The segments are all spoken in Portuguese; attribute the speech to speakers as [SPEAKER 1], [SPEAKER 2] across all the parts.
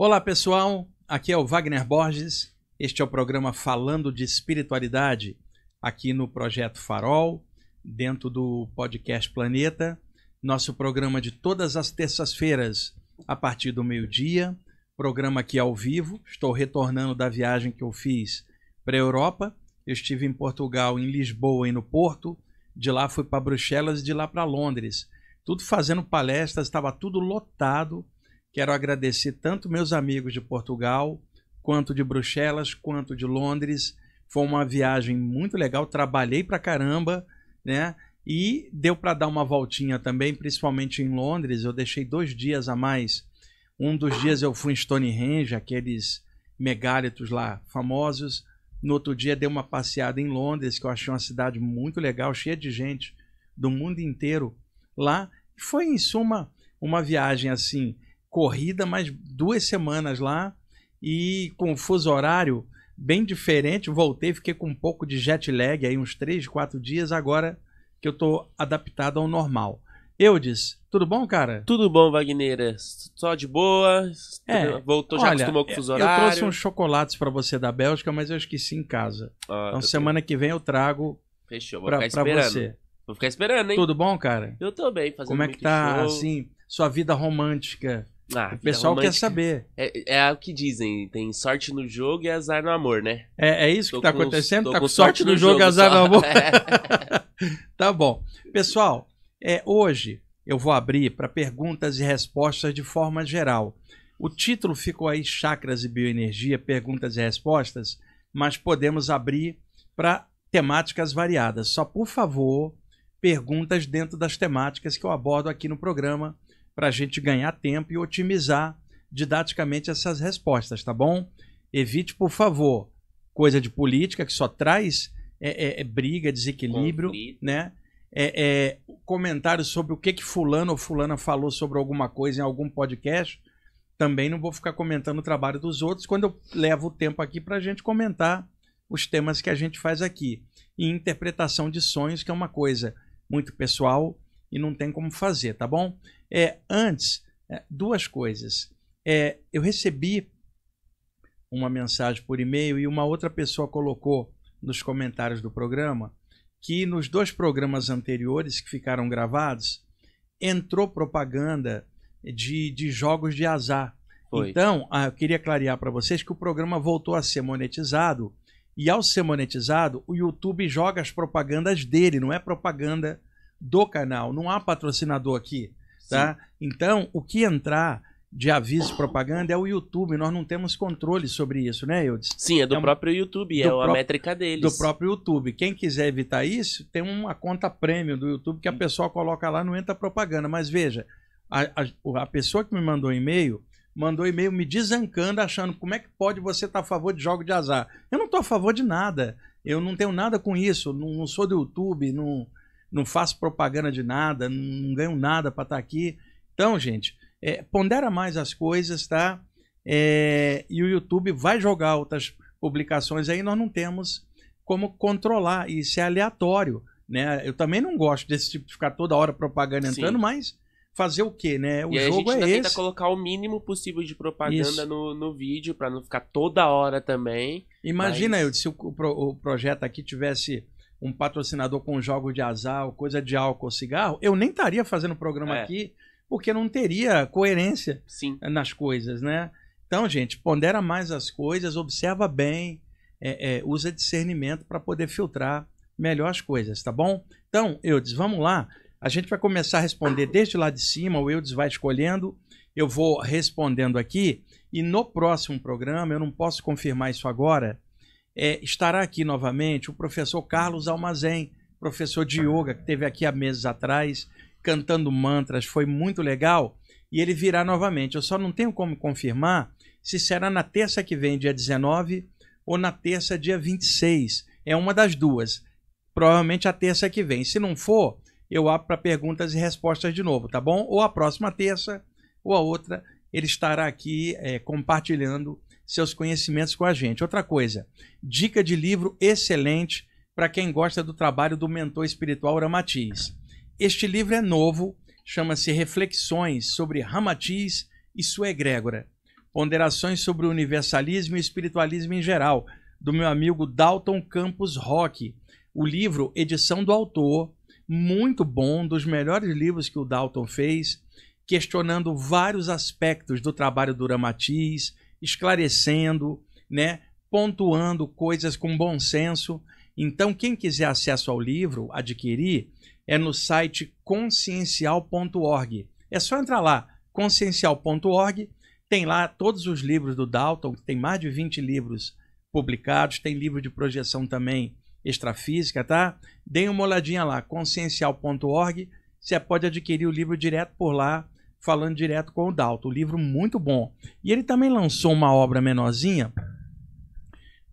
[SPEAKER 1] Olá pessoal, aqui é o Wagner Borges, este é o programa Falando de Espiritualidade, aqui no Projeto Farol, dentro do podcast Planeta, nosso programa de todas as terças-feiras, a partir do meio-dia, programa aqui ao vivo, estou retornando da viagem que eu fiz para a Europa, eu estive em Portugal, em Lisboa e no Porto, de lá fui para Bruxelas e de lá para Londres, tudo fazendo palestras, estava tudo lotado. Quero agradecer tanto meus amigos de Portugal, quanto de Bruxelas, quanto de Londres. Foi uma viagem muito legal, trabalhei pra caramba, né? E deu para dar uma voltinha também, principalmente em Londres. Eu deixei 2 dias a mais. Um dos dias eu fui em Stonehenge, aqueles megálitos lá famosos. No outro dia dei uma passeada em Londres, que eu achei uma cidade muito legal, cheia de gente do mundo inteiro lá. Foi, em suma, uma viagem assim, corrida, mas 2 semanas lá e com fuso horário bem diferente. Voltei, fiquei com um pouco de jet lag aí, uns 3, 4 dias, agora que eu tô adaptado ao normal. Eudes, tudo bom, cara?
[SPEAKER 2] Tudo bom, Wagner. Só de boa. Voltou, já
[SPEAKER 1] olha,
[SPEAKER 2] acostumou com o fuso horário.
[SPEAKER 1] Eu trouxe uns chocolates para você da Bélgica, mas eu esqueci em casa. Então semana que vem eu trago.
[SPEAKER 2] Fechou,
[SPEAKER 1] pra você.
[SPEAKER 2] Vou ficar esperando, hein?
[SPEAKER 1] Tudo bom, cara?
[SPEAKER 2] Eu tô bem, fazendo
[SPEAKER 1] Como é que tá,
[SPEAKER 2] show.
[SPEAKER 1] assim, sua vida romântica?
[SPEAKER 2] O
[SPEAKER 1] pessoal quer saber.
[SPEAKER 2] É o que dizem, tem sorte no jogo e azar no amor, né?
[SPEAKER 1] É isso que tá acontecendo? Tá com sorte no jogo e azar no amor? Tá bom. Pessoal, hoje eu vou abrir para perguntas e respostas de forma geral. O título ficou aí Chakras e Bioenergia, perguntas e respostas, mas podemos abrir para temáticas variadas. Só, por favor, perguntas dentro das temáticas que eu abordo aqui no programa, para a gente ganhar tempo e otimizar didaticamente essas respostas, tá bom? Evite, por favor, coisa de política que só traz briga, desequilíbrio, conflito, né? Comentários sobre o que fulano ou fulana falou sobre alguma coisa em algum podcast. Também não vou ficar comentando o trabalho dos outros quando eu levo o tempo aqui para a gente comentar os temas que a gente faz aqui. E interpretação de sonhos, que é uma coisa muito pessoal e não tem como fazer, tá bom? Antes, 2 coisas. Eu recebi uma mensagem por e-mail e uma outra pessoa colocou nos comentários do programa que nos 2 programas anteriores que ficaram gravados entrou propaganda de jogos de azar. Foi. Então, eu queria clarear para vocês que o programa voltou a ser monetizado e, ao ser monetizado, o YouTube joga as propagandas dele, não é propaganda do canal. Não há patrocinador aqui. Tá? Então, o que entrar de aviso e propaganda é o YouTube. Nós não temos controle sobre isso, né, Eudes?
[SPEAKER 2] Sim, é do próprio YouTube, a métrica deles.
[SPEAKER 1] Do próprio YouTube. Quem quiser evitar isso, tem uma conta premium do YouTube que a pessoa coloca lá, não entra propaganda. Mas veja, a pessoa que me mandou e-mail me desancando, achando como é que pode você estar a favor de jogo de azar. Eu não estou a favor de nada. Eu não tenho nada com isso. Não sou do YouTube, não faço propaganda de nada, não ganho nada para estar aqui. Então, gente, pondera mais as coisas, tá? E o YouTube vai jogar outras publicações aí, nós não temos como controlar, isso é aleatório, né? Eu também não gosto desse tipo de ficar toda hora propaganda entrando, mas fazer o quê, né? O jogo
[SPEAKER 2] a gente tenta colocar o mínimo possível de propaganda no vídeo, para não ficar toda hora também.
[SPEAKER 1] Imagina, se o projeto aqui tivesse um patrocinador com jogos de azar, ou coisa de álcool, cigarro, eu nem estaria fazendo o programa aqui, porque não teria coerência nas coisas, né? Então, gente, pondera mais as coisas, observa bem, usa discernimento para poder filtrar melhor as coisas, tá bom? Então, Eudes, vamos lá. A gente vai começar a responder desde lá de cima, o Eudes vai escolhendo, eu vou respondendo aqui, e no próximo programa, eu não posso confirmar isso agora, estará aqui novamente o professor Carlos Almazen, professor de yoga, que esteve aqui há meses atrás, cantando mantras, foi muito legal, e ele virá novamente. Eu só não tenho como confirmar se será na terça que vem, dia 19, ou na terça, dia 26. É uma das duas. Provavelmente a terça que vem. Se não for, eu abro para perguntas e respostas de novo, tá bom? Ou a próxima terça, ou a outra, ele estará aqui compartilhando seus conhecimentos com a gente. Outra coisa, dica de livro excelente para quem gosta do trabalho do mentor espiritual Ramatiz. Este livro é novo, chama-se Reflexões sobre Ramatiz e sua egrégora. Ponderações sobre o universalismo e espiritualismo em geral, do meu amigo Dalton Campos Roque. O livro, edição do autor, muito bom, dos melhores livros que o Dalton fez, questionando vários aspectos do trabalho do Ramatiz, esclarecendo, né, pontuando coisas com bom senso. Então, quem quiser acesso ao livro, adquirir, é no site consciencial.org. É só entrar lá, consciencial.org, tem lá todos os livros do Dalton, tem mais de 20 livros publicados, tem livro de projeção também extrafísica, tá? Deem uma olhadinha lá, consciencial.org, você pode adquirir o livro direto por lá, falando direto com o Dalton, um livro muito bom. E ele também lançou uma obra menorzinha,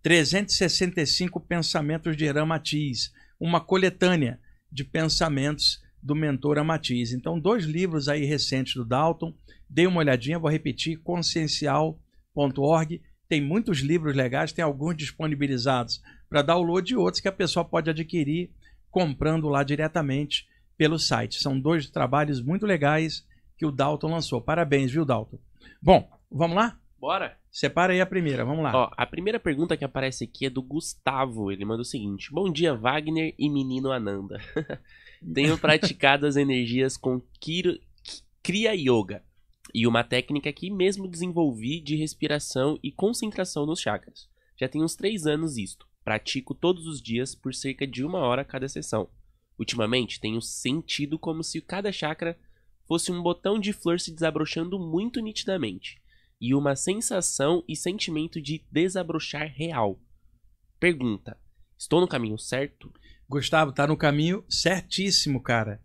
[SPEAKER 1] 365 Pensamentos de Ramatiz, uma coletânea de pensamentos do mentor Ramatiz. Então, 2 livros aí recentes do Dalton, dê uma olhadinha, vou repetir, consciencial.org, tem muitos livros legais, tem alguns disponibilizados para download e outros que a pessoa pode adquirir comprando lá diretamente pelo site. São 2 trabalhos muito legais que o Dalton lançou. Parabéns, viu, Dalton? Bom, vamos lá?
[SPEAKER 2] Bora!
[SPEAKER 1] Separa aí a primeira, vamos lá.
[SPEAKER 2] Ó, a primeira pergunta que aparece aqui é do Gustavo. Ele manda o seguinte: bom dia, Wagner e menino Ananda. Tenho praticado as energias com Kriya Yoga e uma técnica que mesmo desenvolvi de respiração e concentração nos chakras. Já tem uns 3 anos isto. Pratico todos os dias por cerca de 1 hora cada sessão. Ultimamente tenho sentido como se cada chakra fosse um botão de flor se desabrochando muito nitidamente. E uma sensação e sentimento de desabrochar real. Pergunta: estou no caminho certo?
[SPEAKER 1] Gustavo, está no caminho certíssimo, cara.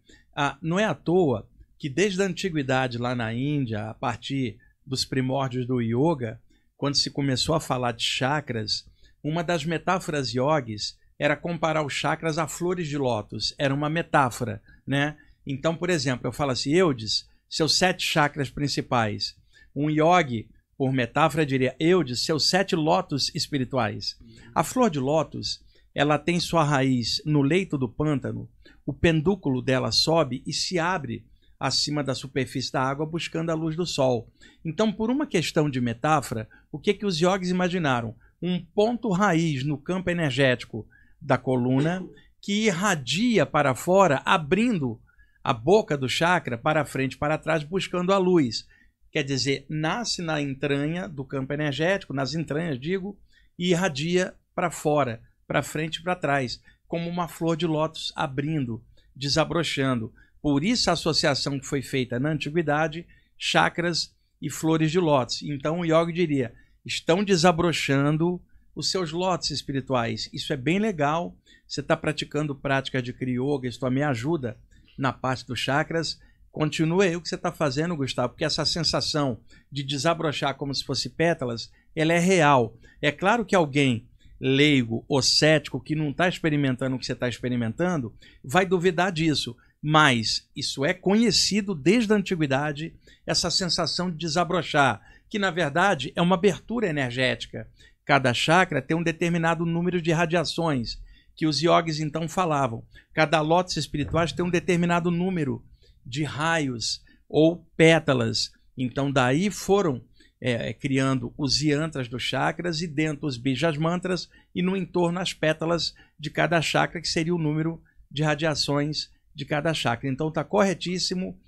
[SPEAKER 1] Não é à toa que desde a antiguidade lá na Índia, a partir dos primórdios do yoga, quando se começou a falar de chakras, uma das metáforas yogis era comparar os chakras a flores de lótus. Era uma metáfora, né? Então, por exemplo, eu falo assim, Eudes, seus 7 chakras principais. Um yogi, por metáfora, diria, Eudes, seus 7 lótus espirituais. A flor de lótus, ela tem sua raiz no leito do pântano, o pendúculo dela sobe e se abre acima da superfície da água buscando a luz do sol. Então, por uma questão de metáfora, o que os yogis imaginaram? Um ponto raiz no campo energético da coluna que irradia para fora, abrindo a boca do chakra para frente e para trás, buscando a luz. Quer dizer, nasce na entranha do campo energético, nas entranhas, digo, e irradia para fora, para frente e para trás, como uma flor de lótus abrindo, desabrochando. Por isso a associação que foi feita na antiguidade, chakras e flores de lótus. Então o yogi diria, estão desabrochando os seus lótus espirituais. Isso é bem legal. Você está praticando prática de Kriya Yoga, isso também ajuda na parte dos chakras. Continue aí o que você está fazendo, Gustavo, porque essa sensação de desabrochar como se fosse pétalas, ela é real. É claro que alguém leigo ou cético que não está experimentando o que você está experimentando vai duvidar disso, mas isso é conhecido desde a antiguidade, essa sensação de desabrochar, que na verdade é uma abertura energética. Cada chakra tem um determinado número de radiações, que os yogis então falavam. Cada lótus espirituais tem um determinado número de raios ou pétalas. Então daí foram criando os yantras dos chakras e dentro os bijas mantras e no entorno as pétalas de cada chakra, que seria o número de radiações de cada chakra. Então está corretíssimo.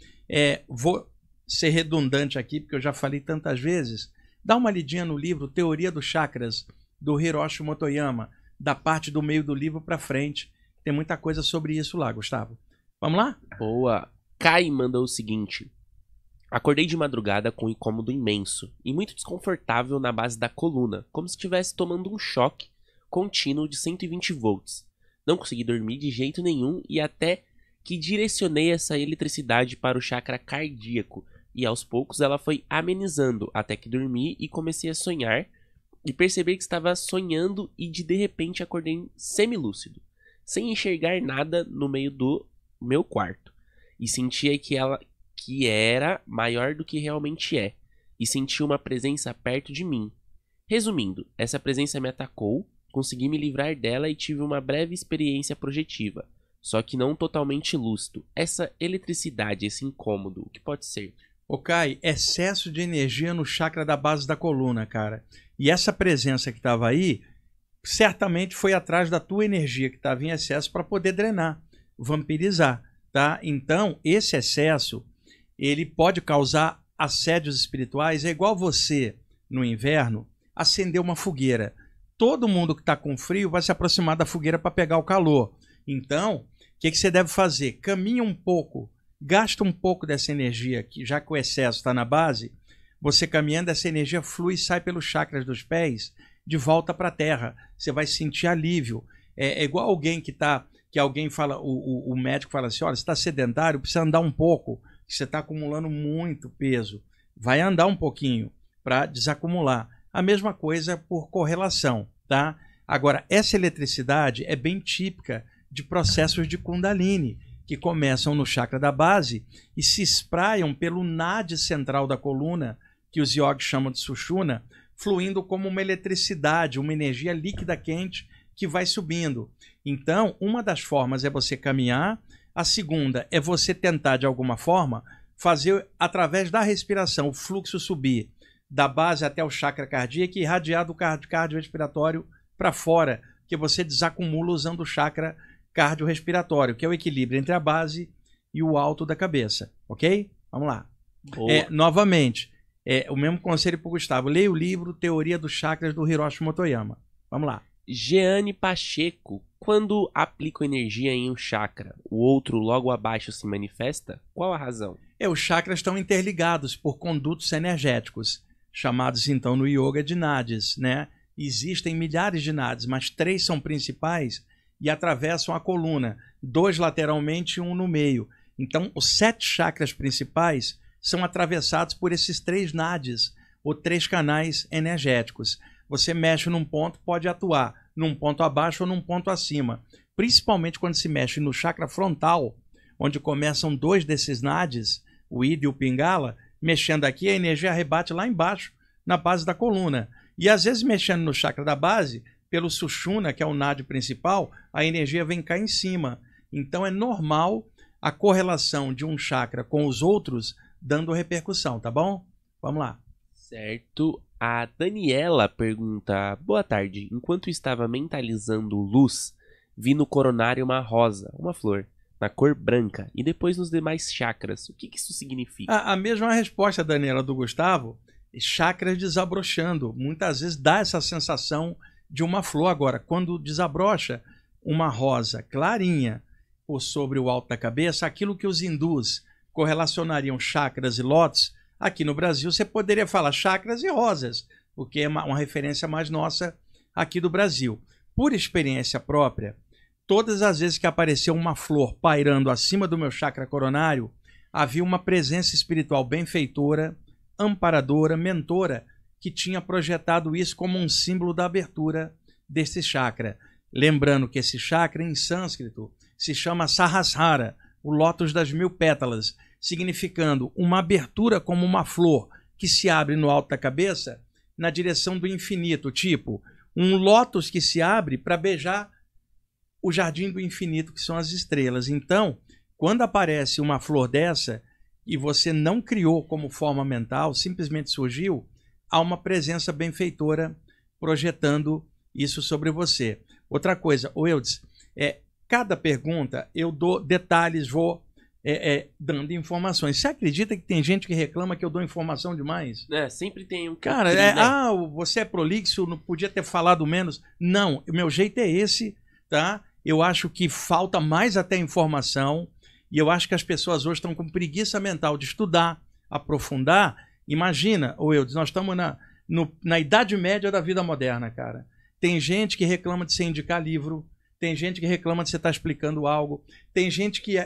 [SPEAKER 1] Vou ser redundante aqui, porque eu já falei tantas vezes. Dá uma lidinha no livro Teoria dos Chakras, do Hiroshi Motoyama, da parte do meio do livro para frente. Tem muita coisa sobre isso lá, Gustavo. Vamos lá?
[SPEAKER 2] Boa. Kai mandou o seguinte: acordei de madrugada com um incômodo imenso e muito desconfortável na base da coluna, como se estivesse tomando um choque contínuo de 120 volts. Não consegui dormir de jeito nenhum e até que direcionei essa eletricidade para o chakra cardíaco e aos poucos ela foi amenizando até que dormi e comecei a sonhar e perceber que estava sonhando e de repente acordei semilúcido, sem enxergar nada no meio do meu quarto e sentia que era maior do que realmente é, e senti uma presença perto de mim. Resumindo, essa presença me atacou, consegui me livrar dela e tive uma breve experiência projetiva, só que não totalmente lúcido. Essa eletricidade, esse incômodo, o que pode ser?
[SPEAKER 1] Ô, Kai, excesso de energia no chakra da base da coluna, cara. E essa presença que estava aí, certamente foi atrás da tua energia que estava em excesso para poder drenar, vampirizar, tá? Então, esse excesso, ele pode causar assédios espirituais. É igual você, no inverno, acender uma fogueira. Todo mundo que está com frio vai se aproximar da fogueira para pegar o calor. Então, o que você deve fazer? Caminha um pouco, gasta um pouco dessa energia, que já que o excesso está na base, você caminhando, essa energia flui e sai pelos chakras dos pés de volta para a terra. Você vai sentir alívio. É igual alguém que alguém fala, o médico fala assim, olha, você está sedentário, precisa andar um pouco, você está acumulando muito peso. Vai andar um pouquinho para desacumular. A mesma coisa por correlação, tá? Agora, essa eletricidade é bem típica de processos de Kundalini, que começam no chakra da base e se espraiam pelo nadi central da coluna, que os yogis chamam de Sushumna, fluindo como uma eletricidade, uma energia líquida quente que vai subindo. Então, uma das formas é você caminhar, a segunda é você tentar, de alguma forma, fazer, através da respiração, o fluxo subir da base até o chakra cardíaco e irradiar do cardiorrespiratório para fora, que você desacumula usando o chakra cardiorrespiratório, que é o equilíbrio entre a base e o alto da cabeça, ok? Vamos lá. Novamente, o mesmo conselho para o Gustavo. Leia o livro Teoria dos Chakras do Hiroshi Motoyama. Vamos lá.
[SPEAKER 2] Jeane Pacheco. Quando aplico energia em um chakra, o outro logo abaixo se manifesta? Qual a razão?
[SPEAKER 1] Os chakras estão interligados por condutos energéticos, chamados então no yoga de nadis, né? Existem milhares de nadis, mas 3 são principais e atravessam a coluna, 2 lateralmente e 1 no meio. Então, os 7 chakras principais são atravessados por esses 3 nadis, ou 3 canais energéticos. Você mexe num ponto, pode atuar num ponto abaixo ou num ponto acima. Principalmente quando se mexe no chakra frontal, onde começam 2 desses nadis, o Ida e o Pingala, mexendo aqui, a energia rebate lá embaixo, na base da coluna. E às vezes mexendo no chakra da base, pelo Sushumna, que é o nadi principal, a energia vem cá em cima. Então é normal a correlação de um chakra com os outros dando repercussão, tá bom? Vamos lá.
[SPEAKER 2] Certo. A Daniela pergunta, boa tarde, enquanto estava mentalizando luz, vi no coronário uma rosa, uma flor, na cor branca, e depois nos demais chakras. O que isso significa?
[SPEAKER 1] A mesma resposta, Daniela, do Gustavo, chakras desabrochando. Muitas vezes dá essa sensação de uma flor. Agora, quando desabrocha uma rosa clarinha por sobre o alto da cabeça, aquilo que os hindus correlacionariam chakras e lótus, aqui no Brasil você poderia falar chakras e rosas, porque é uma referência mais nossa aqui do Brasil. Por experiência própria, todas as vezes que apareceu uma flor pairando acima do meu chakra coronário, havia uma presença espiritual benfeitora, amparadora, mentora, que tinha projetado isso como um símbolo da abertura desse chakra. Lembrando que esse chakra, em sânscrito, se chama Sahasrara, o lótus das 1000 pétalas, significando uma abertura como uma flor que se abre no alto da cabeça na direção do infinito, tipo um lótus que se abre para beijar o jardim do infinito, que são as estrelas. Então, quando aparece uma flor dessa e você não criou como forma mental, simplesmente surgiu, há uma presença benfeitora projetando isso sobre você. Outra coisa, Eudes, cada pergunta eu dou detalhes, vou dando informações. Você acredita que tem gente que reclama que eu dou informação demais?
[SPEAKER 2] Sempre tem um...
[SPEAKER 1] Cara, você é prolixo, não podia ter falado menos. Não, o meu jeito é esse, tá? Eu acho que falta mais até informação e eu acho que as pessoas hoje estão com preguiça mental de estudar, aprofundar. Imagina, Eudes, nós estamos na Idade Média da vida moderna, cara. Tem gente que reclama de você indicar livro, tem gente que reclama de você estar explicando algo, tem gente que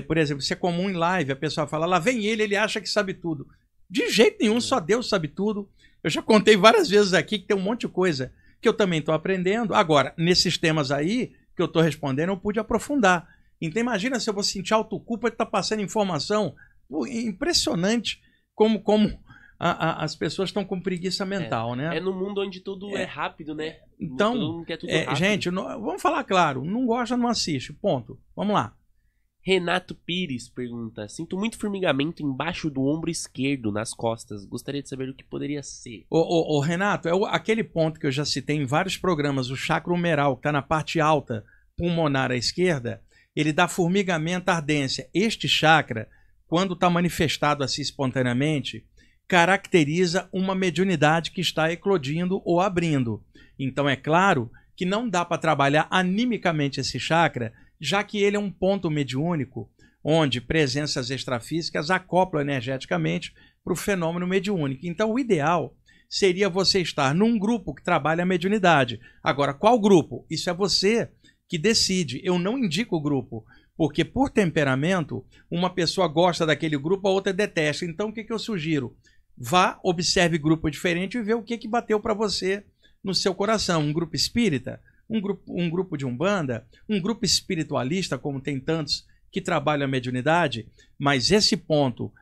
[SPEAKER 1] por exemplo, isso é comum em live, a pessoa fala, lá vem ele acha que sabe tudo. De jeito nenhum, só Deus sabe tudo. Eu já contei várias vezes aqui que tem um monte de coisa que eu também estou aprendendo. Agora, nesses temas aí que eu estou respondendo, eu pude aprofundar. Então imagina se eu vou sentir autoculpa de estar passando informação. Pô, impressionante como as pessoas estão com preguiça mental, né?
[SPEAKER 2] É no mundo onde tudo é rápido, né?
[SPEAKER 1] Então,
[SPEAKER 2] todo mundo quer tudo rápido.
[SPEAKER 1] Gente, vamos falar claro, não gosta, não assiste, ponto. Vamos lá.
[SPEAKER 2] Renato Pires pergunta: sinto muito formigamento embaixo do ombro esquerdo, nas costas. Gostaria de saber o que poderia ser.
[SPEAKER 1] Ô, Renato, aquele ponto que eu já citei em vários programas, o chakra humeral, que está na parte alta pulmonar à esquerda, ele dá formigamento, ardência. Este chakra, quando está manifestado assim espontaneamente, caracteriza uma mediunidade que está eclodindo ou abrindo. Então é claro que não dá para trabalhar animicamente esse chakra, já que ele é um ponto mediúnico, onde presenças extrafísicas acoplam energeticamente para o fenômeno mediúnico. Então o ideal seria você estar num grupo que trabalha a mediunidade. Agora, qual grupo? Isso é você que decide. Eu não indico o grupo, porque por temperamento, uma pessoa gosta daquele grupo, a outra detesta. Então o que eu sugiro? Vá, observe grupo diferente e vê o que bateu para você no seu coração. Um grupo espírita, um grupo de umbanda, um grupo espiritualista, como tem tantos que trabalham a mediunidade, mas esse ponto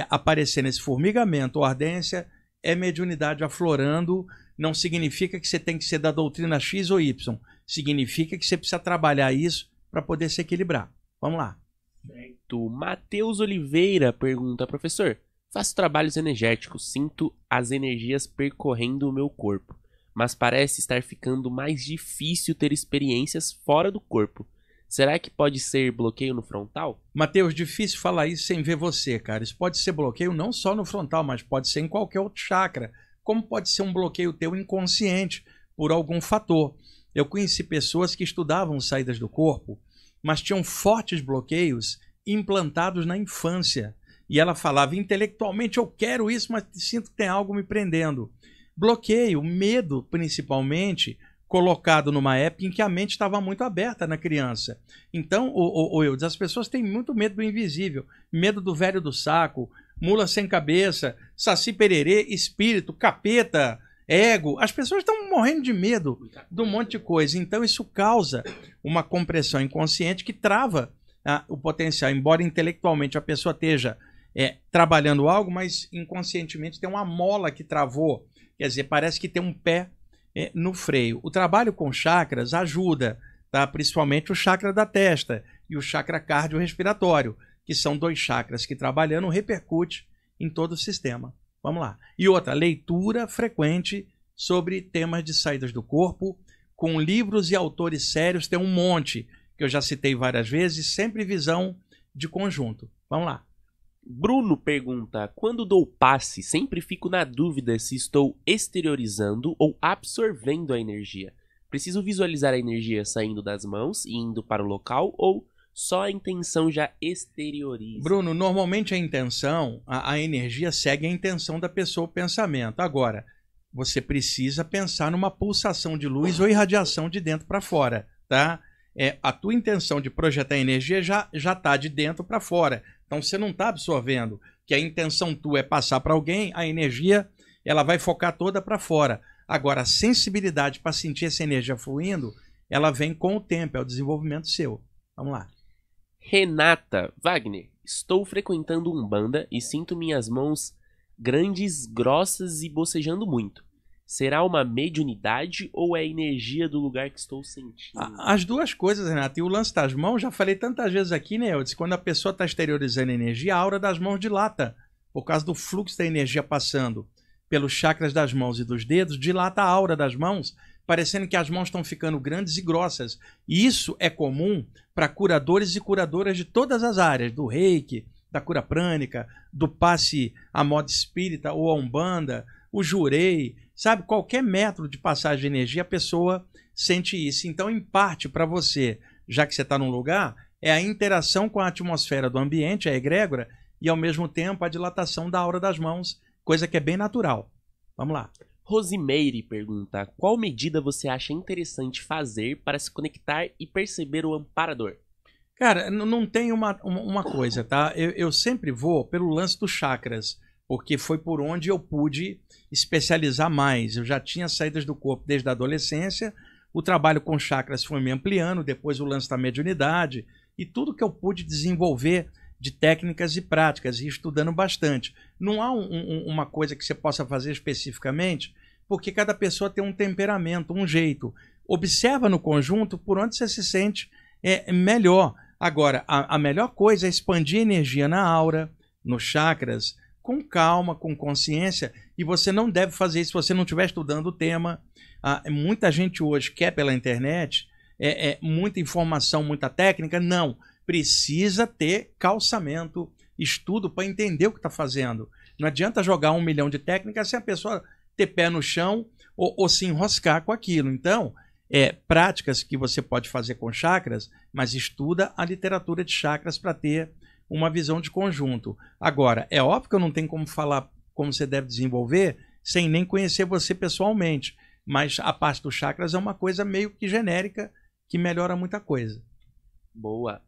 [SPEAKER 1] aparecer nesse formigamento ou ardência é mediunidade aflorando. Não significa que você tem que ser da doutrina X ou Y, significa que você precisa trabalhar isso para poder se equilibrar. Vamos lá.
[SPEAKER 2] Certo. Matheus Oliveira pergunta: professor, faço trabalhos energéticos, sinto as energias percorrendo o meu corpo, mas parece estar ficando mais difícil ter experiências fora do corpo. Será que pode ser bloqueio no frontal?
[SPEAKER 1] Matheus, difícil falar isso sem ver você, cara. Isso pode ser bloqueio não só no frontal, mas pode ser em qualquer outro chakra. Como pode ser um bloqueio teu inconsciente por algum fator. Eu conheci pessoas que estudavam saídas do corpo, mas tinham fortes bloqueios implantados na infância. E ela falava, intelectualmente eu quero isso, mas sinto que tem algo me prendendo. Bloqueio, medo principalmente, colocado numa época em que a mente estava muito aberta na criança. Então, Eudes, as pessoas têm muito medo do invisível, medo do velho do saco, mula sem cabeça, saci pererê, espírito, capeta, ego. As pessoas estão morrendo de medo de um monte de coisa. Então, isso causa uma compressão inconsciente que trava o potencial. Embora intelectualmente a pessoa esteja trabalhando algo, mas inconscientemente tem uma mola que travou. Quer dizer, parece que tem um pé no freio. O trabalho com chakras ajuda, tá? Principalmente o chakra da testa e o chakra cardiorrespiratório, que são 2 chakras que trabalhando repercute em todo o sistema. Vamos lá. E outra, leitura frequente sobre temas de saídas do corpo, com livros e autores sérios, tem um monte, que eu já citei várias vezes, sempre visão de conjunto. Vamos lá.
[SPEAKER 2] Bruno pergunta: quando dou passe, sempre fico na dúvida se estou exteriorizando ou absorvendo a energia. Preciso visualizar a energia saindo das mãos e indo para o local, ou só a intenção já exterioriza?
[SPEAKER 1] Bruno, normalmente a intenção, a energia segue a intenção da pessoa, o pensamento. Agora, você precisa pensar numa pulsação de luz ou irradiação de dentro para fora, tá? A tua intenção de projetar energia já está de dentro para fora. Então você não está absorvendo, que a intenção tua é passar para alguém, a energia ela vai focar toda para fora. Agora, a sensibilidade para sentir essa energia fluindo, ela vem com o tempo, é o desenvolvimento seu. Vamos lá.
[SPEAKER 2] Renata: Wagner, estou frequentando Umbanda e sinto minhas mãos grandes, grossas e bocejando muito. Será uma mediunidade ou é a energia do lugar que estou sentindo?
[SPEAKER 1] As duas coisas, Renato. E o lance das mãos, já falei tantas vezes aqui, né? Eu disse, quando a pessoa está exteriorizando energia, a aura das mãos dilata. Por causa do fluxo da energia passando pelos chakras das mãos e dos dedos, dilata a aura das mãos, parecendo que as mãos estão ficando grandes e grossas. E isso é comum para curadores e curadoras de todas as áreas, do reiki, da cura prânica, do passe à moda espírita ou a umbanda, o jurei, sabe? Qualquer método de passagem de energia, a pessoa sente isso. Então, em parte, para você, já que você está num lugar, é a interação com a atmosfera do ambiente, a egrégora, e ao mesmo tempo a dilatação da aura das mãos, coisa que é bem natural. Vamos lá.
[SPEAKER 2] Rosimeire pergunta: qual medida você acha interessante fazer para se conectar e perceber o amparador?
[SPEAKER 1] Cara, não tem uma coisa, tá? Eu sempre vou pelo lance dos chakras, porque foi por onde eu pude especializar mais. Eu já tinha saídas do corpo desde a adolescência, o trabalho com chakras foi me ampliando, depois o lance da mediunidade, e tudo que eu pude desenvolver de técnicas e práticas, e estudando bastante. Não há uma coisa que você possa fazer especificamente, porque cada pessoa tem um temperamento, um jeito. Observa no conjunto por onde você se sente melhor. Agora, a melhor coisa é expandir energia na aura, nos chakras, com calma, com consciência, e você não deve fazer isso se você não estiver estudando o tema. Muita gente hoje quer pela internet, muita informação, muita técnica. Não, precisa ter calçamento, estudo para entender o que está fazendo. Não adianta jogar 1 milhão de técnicas sem a pessoa ter pé no chão ou se enroscar com aquilo. Então, práticas que você pode fazer com chakras, mas estuda a literatura de chakras para ter uma visão de conjunto. Agora, é óbvio que eu não tenho como falar como você deve desenvolver sem nem conhecer você pessoalmente, mas a parte dos chakras é uma coisa meio que genérica que melhora muita coisa.
[SPEAKER 2] Boa.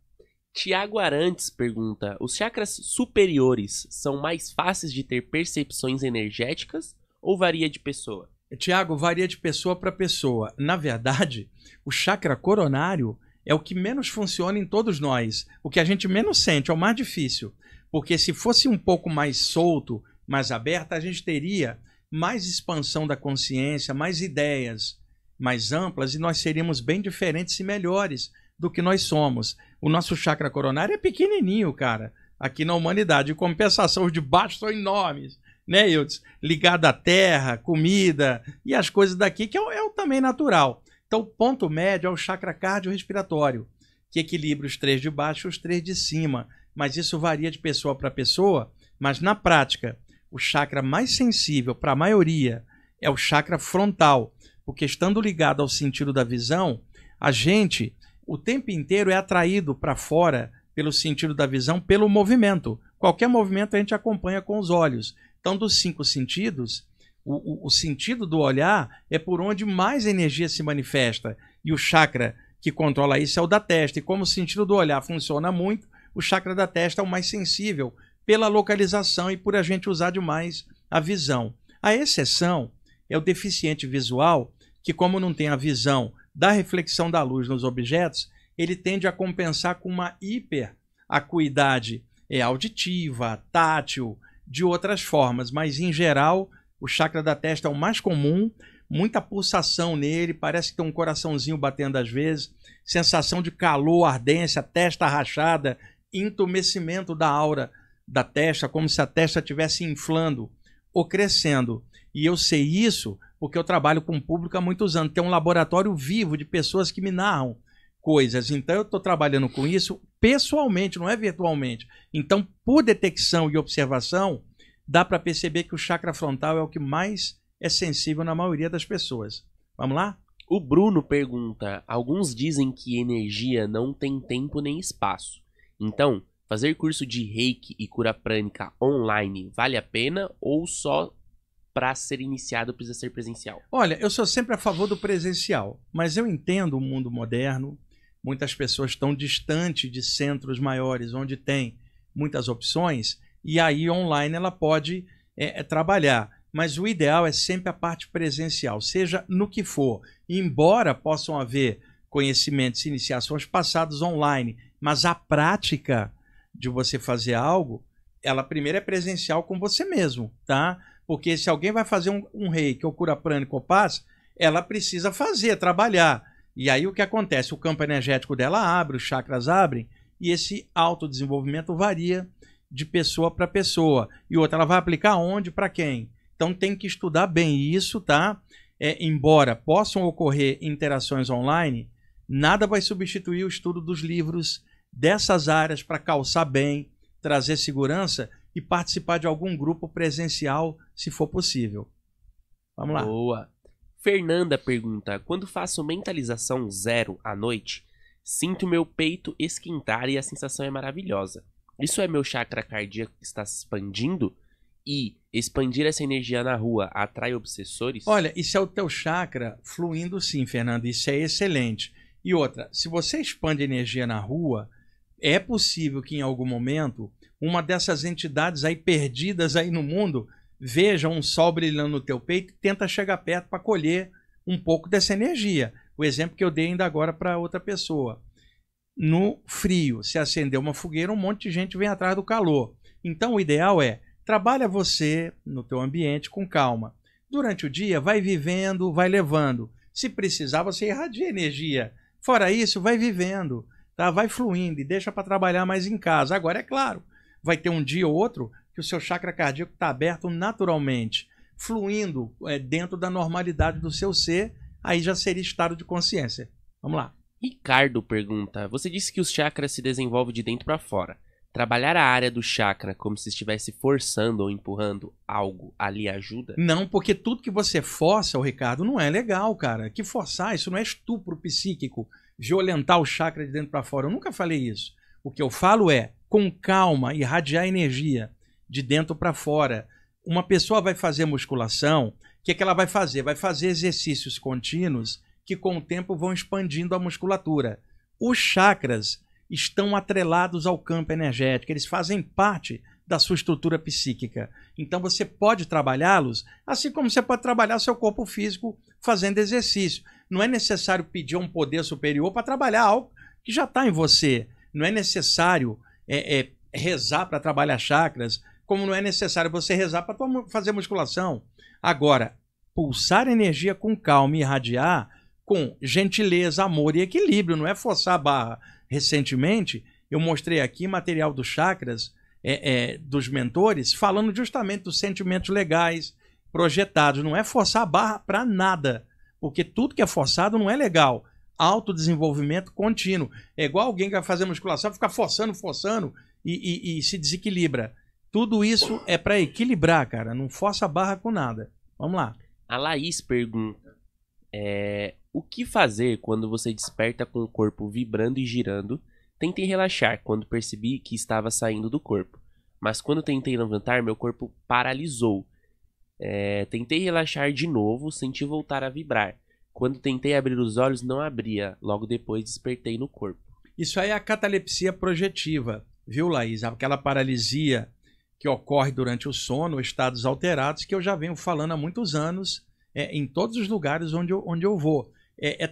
[SPEAKER 2] Tiago Arantes pergunta: os chakras superiores são mais fáceis de ter percepções energéticas ou varia de pessoa?
[SPEAKER 1] Tiago, varia de pessoa para pessoa. Na verdade, o chakra coronário é o que menos funciona em todos nós. O que a gente menos sente, é o mais difícil. Porque se fosse um pouco mais solto, mais aberto, a gente teria mais expansão da consciência, mais ideias mais amplas, e nós seríamos bem diferentes e melhores do que nós somos. O nosso chakra coronário é pequenininho, cara, aqui na humanidade. Em compensação, os de baixo são enormes, né, Eudes? Ligado à terra, comida e as coisas daqui, que é o também natural. Então, o ponto médio é o chakra cardiorrespiratório, que equilibra os 3 de baixo e os 3 de cima. Mas isso varia de pessoa para pessoa. Mas, na prática, o chakra mais sensível para a maioria é o chakra frontal, porque estando ligado ao sentido da visão, a gente, o tempo inteiro, é atraído para fora pelo sentido da visão, pelo movimento. Qualquer movimento a gente acompanha com os olhos. Então, dos 5 sentidos, o sentido do olhar é por onde mais energia se manifesta. E o chakra que controla isso é o da testa. E como o sentido do olhar funciona muito, o chakra da testa é o mais sensível pela localização e por a gente usar demais a visão. A exceção é o deficiente visual, que como não tem a visão da reflexão da luz nos objetos, ele tende a compensar com uma hiperacuidade auditiva, tátil, de outras formas, mas em geral o chakra da testa é o mais comum, muita pulsação nele, parece que tem um coraçãozinho batendo às vezes, sensação de calor, ardência, testa rachada, entumecimento da aura da testa, como se a testa estivesse inflando ou crescendo. E eu sei isso porque eu trabalho com o público há muitos anos, tem um laboratório vivo de pessoas que me narram coisas, então eu estou trabalhando com isso pessoalmente, não é virtualmente. Então, por detecção e observação, dá para perceber que o chakra frontal é o que mais é sensível na maioria das pessoas. Vamos lá?
[SPEAKER 2] O Bruno pergunta: alguns dizem que energia não tem tempo nem espaço. Então, fazer curso de Reiki e cura prânica online vale a pena ou só para ser iniciado precisa ser presencial?
[SPEAKER 1] Olha, eu sou sempre a favor do presencial, mas eu entendo o mundo moderno. Muitas pessoas estão distantes de centros maiores, onde tem muitas opções, e aí online ela pode trabalhar. Mas o ideal é sempre a parte presencial, seja no que for. Embora possam haver conhecimentos e iniciações passados online, mas a prática de você fazer algo, ela primeiro é presencial com você mesmo, tá? Porque se alguém vai fazer um reiki ou cura prânica ou paz, ela precisa fazer, trabalhar. E aí o que acontece? O campo energético dela abre, os chakras abrem, e esse autodesenvolvimento varia de pessoa para pessoa. E outra, ela vai aplicar onde, para quem? Então tem que estudar bem isso, tá? Embora possam ocorrer interações online, nada vai substituir o estudo dos livros dessas áreas para calçar bem, trazer segurança e participar de algum grupo presencial, se for possível. Vamos lá.
[SPEAKER 2] Boa. Fernanda pergunta: quando faço mentalização 0 à noite, sinto meu peito esquentar e a sensação é maravilhosa. Isso é meu chakra cardíaco que está se expandindo? E expandir essa energia na rua atrai obsessores?
[SPEAKER 1] Olha, isso é o teu chakra fluindo sim, Fernanda. Isso é excelente. E outra, se você expande energia na rua, é possível que em algum momento uma dessas entidades aí perdidas aí no mundo veja um sol brilhando no teu peito e tenta chegar perto para colher um pouco dessa energia. O exemplo que eu dei ainda agora para outra pessoa. No frio, se acender uma fogueira, um monte de gente vem atrás do calor. Então o ideal é, trabalha você no teu ambiente com calma. Durante o dia, vai vivendo, vai levando. Se precisar, você irradia energia. Fora isso, vai vivendo. tá? Vai fluindo e deixa para trabalhar mais em casa. Agora, é claro, vai ter um dia ou outro que o seu chakra cardíaco está aberto naturalmente, fluindo dentro da normalidade do seu ser, aí já seria estado de consciência. Vamos lá.
[SPEAKER 2] Ricardo pergunta, você disse que os chakras se desenvolvem de dentro para fora. Trabalhar a área do chakra como se estivesse forçando ou empurrando algo ali ajuda?
[SPEAKER 1] Não, porque tudo que você força, Ricardo, não é legal, cara. Que forçar, isso não é estupro psíquico, violentar o chakra de dentro para fora. Eu nunca falei isso. O que eu falo é, com calma, irradiar energia de dentro para fora. Uma pessoa vai fazer musculação, o que é que ela vai fazer? Vai fazer exercícios contínuos que com o tempo vão expandindo a musculatura. Os chakras estão atrelados ao campo energético, eles fazem parte da sua estrutura psíquica. Então você pode trabalhá-los, assim como você pode trabalhar seu corpo físico fazendo exercício. Não é necessário pedir um poder superior para trabalhar algo que já está em você. Não é necessário rezar para trabalhar chakras, como não é necessário você rezar para fazer musculação. Agora, pulsar energia com calma e irradiar com gentileza, amor e equilíbrio, não é forçar a barra. Recentemente, eu mostrei aqui material dos chakras, dos mentores, falando justamente dos sentimentos legais, projetados. Não é forçar a barra para nada, porque tudo que é forçado não é legal. Autodesenvolvimento contínuo. É igual alguém que vai fazer musculação, fica forçando e se desequilibra. Tudo isso é para equilibrar, cara. Não força a barra com nada. Vamos lá.
[SPEAKER 2] A Laís pergunta, o que fazer quando você desperta com o corpo vibrando e girando? Tentei relaxar quando percebi que estava saindo do corpo, mas quando tentei levantar, meu corpo paralisou. Tentei relaxar de novo, senti voltar a vibrar. Quando tentei abrir os olhos, não abria. Logo depois, despertei no corpo.
[SPEAKER 1] Isso aí é a catalepsia projetiva, viu, Laís? Aquela paralisia que ocorre durante o sono, estados alterados, que eu já venho falando há muitos anos, em todos os lugares onde eu vou.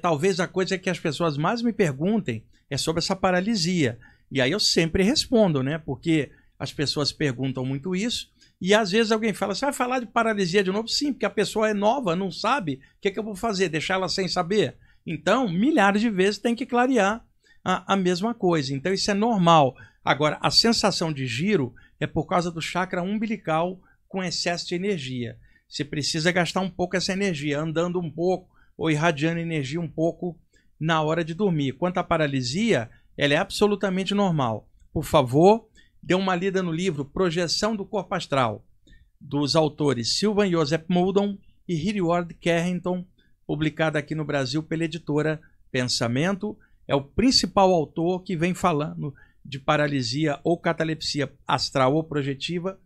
[SPEAKER 1] Talvez a coisa que as pessoas mais me perguntem é sobre essa paralisia. E aí eu sempre respondo, né? Porque as pessoas perguntam muito isso. E às vezes alguém fala, você vai falar de paralisia de novo? Sim, porque a pessoa é nova, não sabe. O que eu vou fazer? Deixar ela sem saber? Então, milhares de vezes tem que clarear a mesma coisa. Então isso é normal. Agora, a sensação de giro é por causa do chakra umbilical com excesso de energia. Você precisa gastar um pouco essa energia, andando um pouco ou irradiando energia um pouco na hora de dormir. Quanto à paralisia, ela é absolutamente normal. Por favor, dê uma lida no livro Projeção do Corpo Astral, dos autores Sylvan Joseph Moudon e Hiriward Carrington, publicado aqui no Brasil pela editora Pensamento. É o principal autor que vem falando de paralisia ou catalepsia astral ou projetiva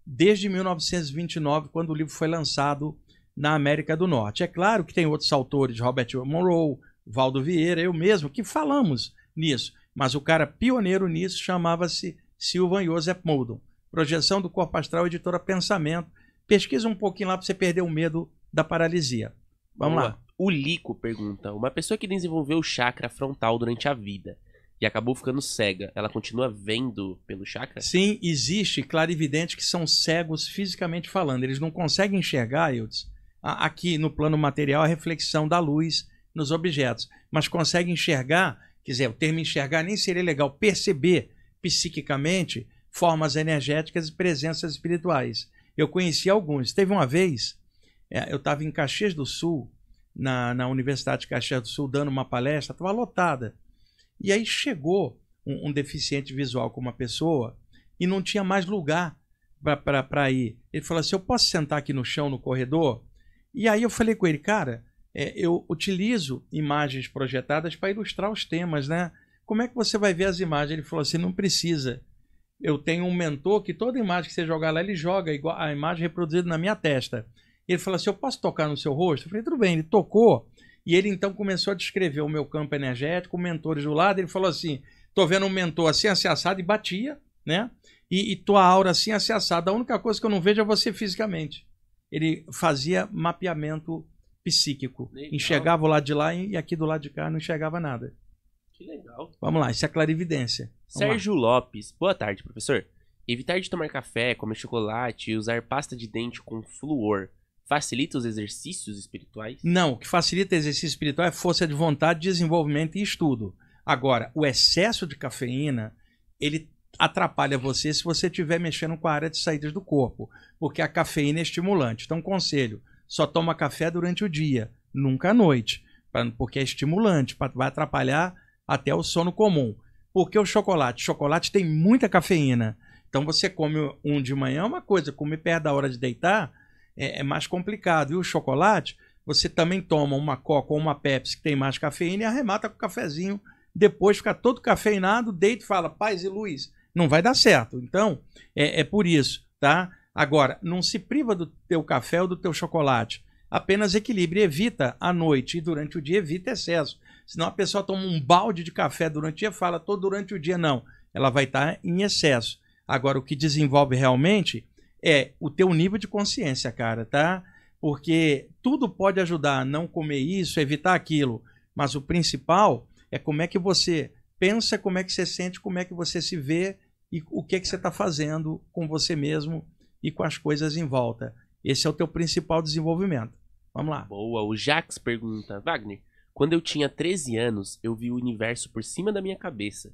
[SPEAKER 1] desde 1929, quando o livro foi lançado na América do Norte. É claro que tem outros autores, Robert Monroe, Valdo Vieira, eu mesmo, que falamos nisso, mas o cara pioneiro nisso chamava-se Sylvan Joseph Moudon. Projeção do Corpo Astral, editora Pensamento. Pesquisa um pouquinho lá para você perder o medo da paralisia. Vamos lá.
[SPEAKER 2] O Lico pergunta, uma pessoa que desenvolveu o chakra frontal durante a vida e acabou ficando cega, ela continua vendo pelo chakra?
[SPEAKER 1] Sim, existe clarividentes que são cegos fisicamente falando. Eles não conseguem enxergar, Eudes, aqui no plano material, a reflexão da luz nos objetos, mas conseguem enxergar, quer dizer, o termo enxergar nem seria legal, perceber psiquicamente formas energéticas e presenças espirituais. Eu conheci alguns. Teve uma vez, eu estava em Caxias do Sul, na Universidade de Caxias do Sul, dando uma palestra, estava lotada. E aí chegou um deficiente visual com uma pessoa e não tinha mais lugar para ir. Ele falou assim, eu posso sentar aqui no chão, no corredor? E aí eu falei com ele, cara, eu utilizo imagens projetadas para ilustrar os temas, né? Como é que você vai ver as imagens? Ele falou assim, não precisa. Eu tenho um mentor que toda imagem que você jogar lá, ele joga igual a imagem reproduzida na minha testa. Ele falou assim, eu posso tocar no seu rosto? Eu falei, tudo bem. Ele tocou. E ele então começou a descrever o meu campo energético, mentores do lado. Ele falou assim, tô vendo um mentor assim, assim, assado, e batia, né? E tua aura assim, assim, assada. A única coisa que eu não vejo é você fisicamente. Ele fazia mapeamento psíquico. Legal. Enxergava o lado de lá e aqui do lado de cá não enxergava nada.
[SPEAKER 2] Que legal.
[SPEAKER 1] Vamos lá, isso é clarividência.
[SPEAKER 2] Sérgio Lopes, boa tarde, professor. Evitar de tomar café, comer chocolate e usar pasta de dente com flúor facilita os exercícios espirituais?
[SPEAKER 1] Não, o que facilita exercício espiritual é força de vontade, desenvolvimento e estudo. Agora, o excesso de cafeína, ele atrapalha você se você estiver mexendo com a área de saídas do corpo, porque a cafeína é estimulante. Então, conselho, só toma café durante o dia, nunca à noite, porque é estimulante, vai atrapalhar até o sono comum. Porque o chocolate? Chocolate tem muita cafeína. Então, você come um de manhã é uma coisa, comer perto da hora de deitar é mais complicado. E o chocolate, você também toma uma Coca ou uma Pepsi que tem mais cafeína e arremata com o cafezinho. Depois fica todo cafeinado, deita e fala, paz e luz. Não vai dar certo. Então, é por isso, tá? Agora, não se priva do teu café ou do teu chocolate. Apenas equilibre, evita à noite e durante o dia evita excesso. Senão a pessoa toma um balde de café durante o dia e fala, tô durante o dia. Não, ela vai estar em excesso. Agora, o que desenvolve realmente é o teu nível de consciência, cara, tá? Porque tudo pode ajudar a não comer isso, evitar aquilo. Mas o principal é como é que você pensa, como é que você sente, como é que você se vê e o que é que você está fazendo com você mesmo e com as coisas em volta. Esse é o teu principal desenvolvimento. Vamos lá.
[SPEAKER 2] Boa. O Jax pergunta, Wagner, quando eu tinha 13 anos, eu vi o universo por cima da minha cabeça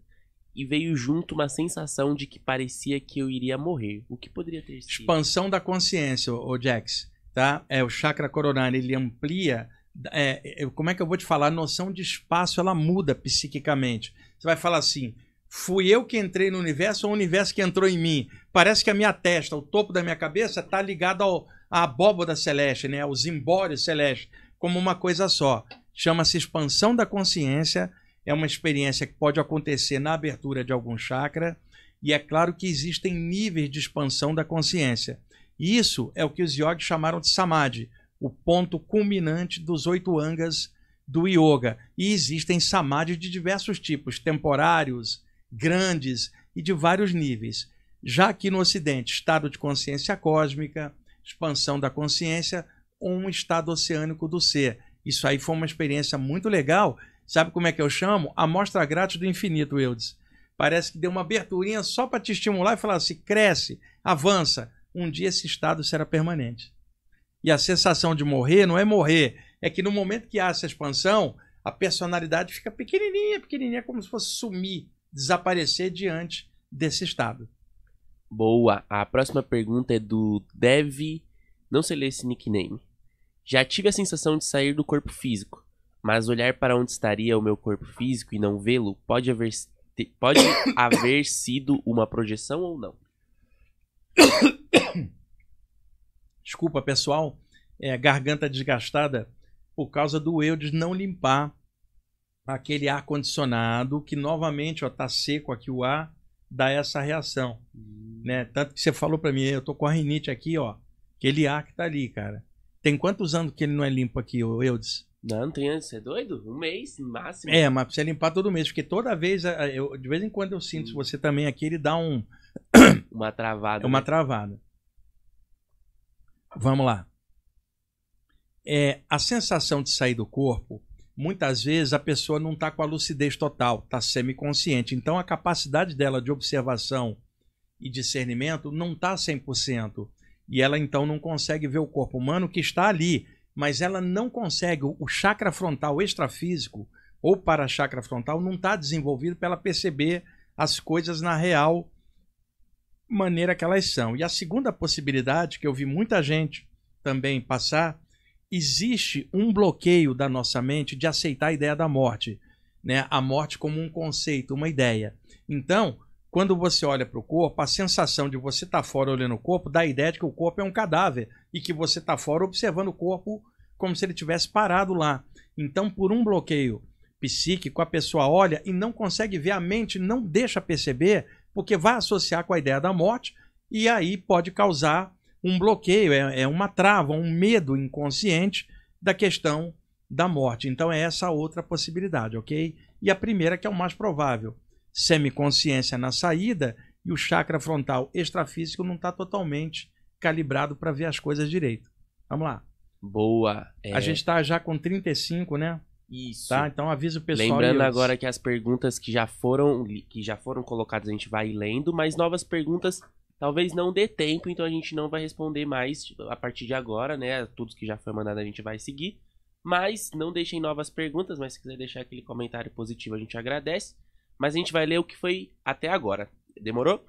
[SPEAKER 2] e veio junto uma sensação de que parecia que eu iria morrer. O que poderia ter sido?
[SPEAKER 1] Expansão da consciência, o Jax, tá? O chakra coronário, ele amplia. Como é que eu vou te falar? A noção de espaço, ela muda psiquicamente. Você vai falar assim, fui eu que entrei no universo ou o universo que entrou em mim? Parece que a minha testa, o topo da minha cabeça está ligado à abóboda celeste, né? Aos zimbórios celestes, como uma coisa só. Chama-se expansão da consciência, é uma experiência que pode acontecer na abertura de algum chakra, e é claro que existem níveis de expansão da consciência. Isso é o que os yogis chamaram de samadhi, o ponto culminante dos 8 angas do yoga. E existem samadhis de diversos tipos, temporários, grandes e de vários níveis. Já aqui no Ocidente, estado de consciência cósmica, expansão da consciência ou um estado oceânico do ser. Isso aí foi uma experiência muito legal. Sabe como é que eu chamo? Amostra grátis do infinito, Eudes. Parece que deu uma aberturinha só para te estimular e falar assim, cresce, avança. Um dia esse estado será permanente. E a sensação de morrer não é morrer, é que no momento que há essa expansão, a personalidade fica pequenininha, pequenininha, como se fosse sumir, desaparecer diante desse estado.
[SPEAKER 2] Boa. A próxima pergunta é do Dev, não sei ler esse nickname. Já tive a sensação de sair do corpo físico, mas olhar para onde estaria o meu corpo físico e não vê-lo pode haver sido uma projeção ou não?
[SPEAKER 1] Desculpa, pessoal, garganta desgastada por causa do Eudes não limpar aquele ar-condicionado que novamente está seco aqui o ar, dá essa reação. Né? Tanto que você falou para mim, eu tô com a rinite aqui, ó, aquele ar que tá ali, cara. Tem quantos anos que ele não é limpo aqui, o Eudes?
[SPEAKER 2] Não tem antes, você é doido? Um mês, no máximo.
[SPEAKER 1] Mas precisa limpar todo mês, porque toda vez, de vez em quando eu sinto, se você também aqui, ele dá
[SPEAKER 2] uma travada.
[SPEAKER 1] Uma travada. Vamos lá. A sensação de sair do corpo, muitas vezes a pessoa não está com a lucidez total, está semiconsciente. Então a capacidade dela de observação e discernimento não está 100%. E ela então não consegue ver o corpo humano que está ali, mas ela não consegue, o chakra frontal extrafísico ou para-chakra frontal não está desenvolvido para ela perceber as coisas na real maneira que elas são. E a segunda possibilidade, que eu vi muita gente também passar, existe um bloqueio da nossa mente de aceitar a ideia da morte, né? A morte como um conceito, uma ideia. Então, quando você olha para o corpo, a sensação de você estar fora olhando o corpo dá a ideia de que o corpo é um cadáver e que você está fora observando o corpo como se ele tivesse parado lá. Então, por um bloqueio psíquico, a pessoa olha e não consegue ver, a mente não deixa perceber, porque vai associar com a ideia da morte e aí pode causar um bloqueio, uma trava, um medo inconsciente da questão da morte. Então é essa outra possibilidade, ok? E a primeira, que é o mais provável, semiconsciência na saída e o chakra frontal extrafísico não está totalmente calibrado para ver as coisas direito. Vamos lá.
[SPEAKER 2] Boa.
[SPEAKER 1] A gente está já com 35, né?
[SPEAKER 2] Isso.
[SPEAKER 1] Tá? Então avisa o pessoal.
[SPEAKER 2] Lembrando agora que as perguntas que já foram colocadas a gente vai lendo, mas novas perguntas talvez não dê tempo, então a gente não vai responder mais a partir de agora, né? Tudo que já foi mandado a gente vai seguir. Mas não deixem novas perguntas, mas se quiser deixar aquele comentário positivo, a gente agradece. Mas a gente vai ler o que foi até agora. Demorou?